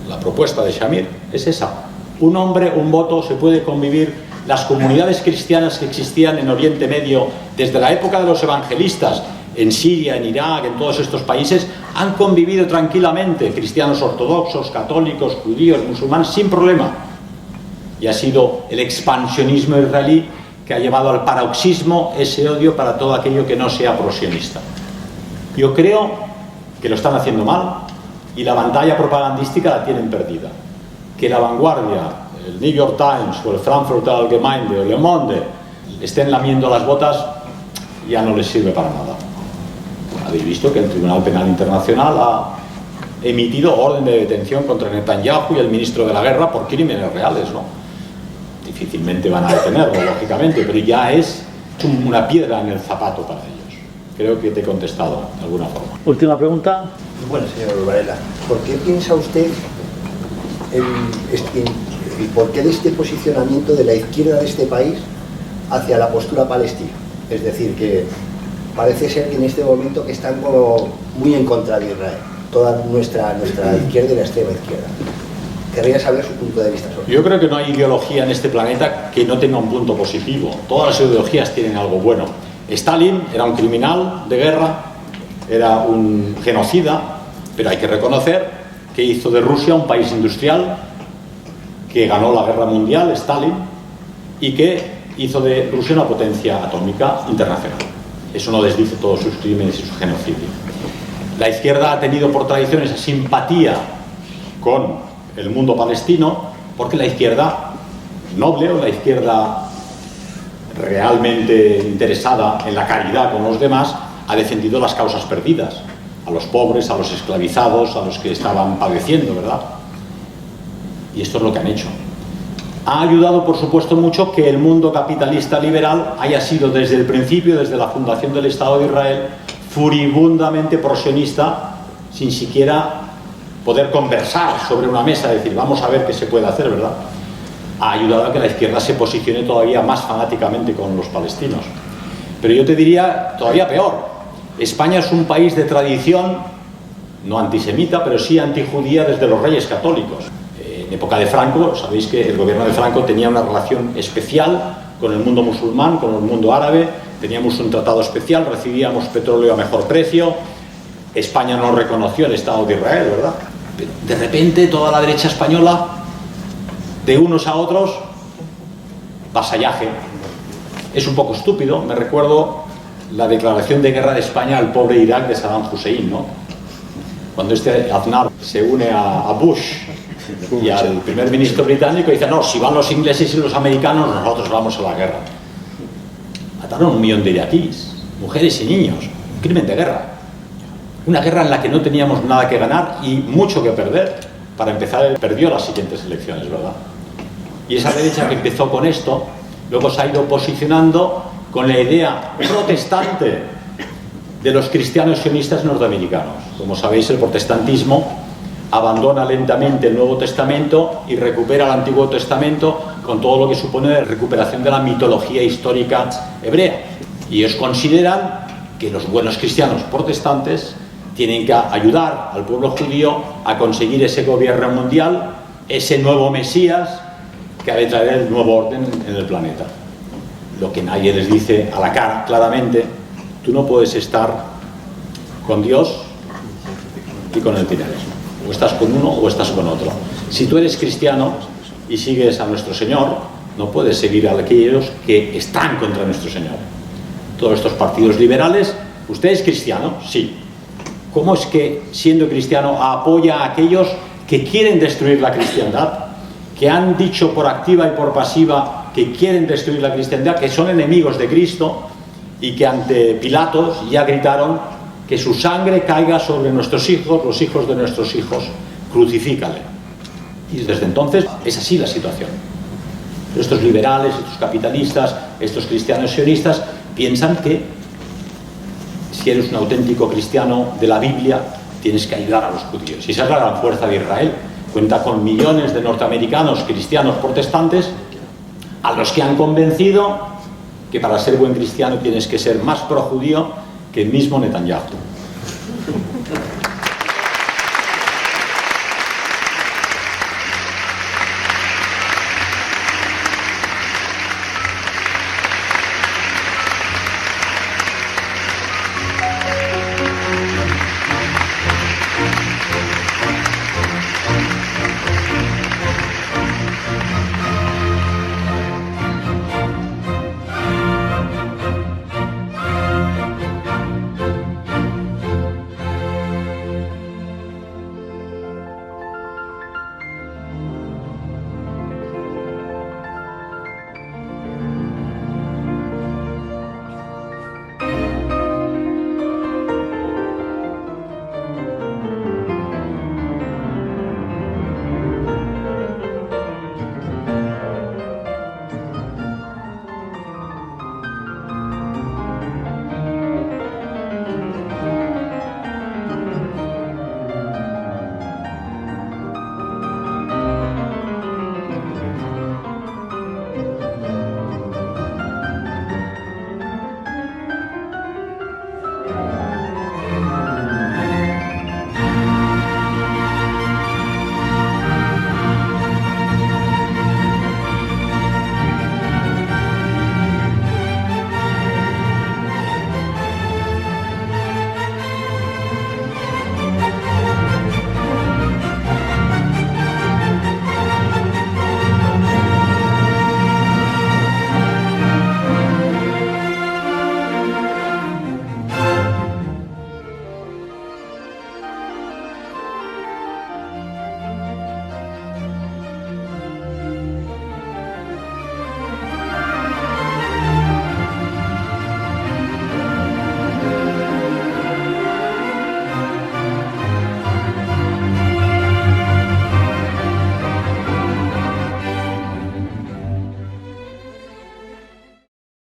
La propuesta de Shamir es esa. Un hombre, un voto, se puede convivir. Las comunidades cristianas que existían en Oriente Medio desde la época de los evangelistas, en Siria, en Irak, en todos estos países, han convivido tranquilamente, cristianos ortodoxos, católicos, judíos, musulmanes, sin problema. Y ha sido el expansionismo israelí que ha llevado al paroxismo ese odio para todo aquello que no sea prosionista. Yo creo que lo están haciendo mal y la batalla propagandística la tienen perdida. Que La Vanguardia, el New York Times o el Frankfurter Allgemeine o Le Monde estén lamiendo las botas ya no les sirve para nada. Habéis visto que el Tribunal Penal Internacional ha emitido orden de detención contra Netanyahu y el ministro de la Guerra por crímenes reales, ¿no? Difícilmente van a detenerlo, lógicamente, pero ya es Es una piedra en el zapato para ellos. Creo que te he contestado de alguna forma. Última pregunta. Bueno, señor Varela, ¿por qué piensa usted el porqué de este posicionamiento de la izquierda de este país hacia la postura palestina? Es decir, que parece ser que en este momento que están como muy en contra de Israel, toda nuestra izquierda y la extrema izquierda. Querría saber su punto de vista sobre eso. Yo creo que no hay ideología en este planeta que no tenga un punto positivo. Todas las ideologías tienen algo bueno. Stalin era un criminal de guerra, era un genocida, pero hay que reconocer que hizo de Rusia un país industrial, que ganó la guerra mundial, Stalin, y que hizo de Rusia una potencia atómica internacional. Eso no desdice todos sus crímenes y su genocidio. La izquierda ha tenido por tradición esa simpatía con el mundo palestino, porque la izquierda noble o la izquierda realmente interesada en la caridad con los demás ha defendido las causas perdidas, a los pobres, a los esclavizados, a los que estaban padeciendo, ¿verdad? Y esto es lo que han hecho. Ha ayudado, por supuesto, mucho que el mundo capitalista liberal haya sido desde el principio, desde la fundación del Estado de Israel, furibundamente prosionista, sin siquiera poder conversar sobre una mesa, decir, vamos a ver qué se puede hacer, ¿verdad? Ha ayudado a que la izquierda se posicione todavía más fanáticamente con los palestinos. Pero yo te diría todavía peor. España es un país de tradición, no antisemita, pero sí antijudía desde los reyes católicos. En época de Franco, sabéis que el gobierno de Franco tenía una relación especial con el mundo musulmán, con el mundo árabe, teníamos un tratado especial, recibíamos petróleo a mejor precio, España no reconoció el Estado de Israel, ¿verdad? Pero de repente toda la derecha española, de unos a otros, vasallaje. Es un poco estúpido, me recuerdo la declaración de guerra de España al pobre Irak de Saddam Hussein, ¿no? Cuando este Aznar se une a Bush y al primer ministro británico, dice, no, si van los ingleses y los americanos, nosotros vamos a la guerra. Mataron 1 millón de iraquíes, mujeres y niños, un crimen de guerra. Una guerra en la que no teníamos nada que ganar y mucho que perder. Para empezar, él perdió las siguientes elecciones, ¿verdad? Y esa derecha que empezó con esto, luego se ha ido posicionando con la idea protestante de los cristianos sionistas norteamericanos. Como sabéis, el protestantismo abandona lentamente el Nuevo Testamento y recupera el Antiguo Testamento con todo lo que supone la recuperación de la mitología histórica hebrea. Y ellos consideran que los buenos cristianos protestantes tienen que ayudar al pueblo judío a conseguir ese gobierno mundial, ese nuevo Mesías que ha de traer el nuevo orden en el planeta. Lo que nadie les dice a la cara, claramente, tú no puedes estar con Dios y con el cristianismo. O estás con uno o estás con otro. Si tú eres cristiano y sigues a nuestro Señor, no puedes seguir a aquellos que están contra nuestro Señor. Todos estos partidos liberales, ¿usted es cristiano? Sí. ¿Cómo es que, siendo cristiano, apoya a aquellos que quieren destruir la cristiandad? Que han dicho por activa y por pasiva que quieren destruir la cristiandad, que son enemigos de Cristo y que ante Pilatos ya gritaron que su sangre caiga sobre nuestros hijos, los hijos de nuestros hijos, crucifícale. Y desde entonces es así la situación. Pero estos liberales, estos capitalistas, estos cristianos sionistas piensan que si eres un auténtico cristiano de la Biblia, tienes que ayudar a los judíos. Y esa es la gran fuerza de Israel. Cuenta con millones de norteamericanos cristianos protestantes a los que han convencido que para ser buen cristiano tienes que ser más pro-judío que el mismo Netanyahu.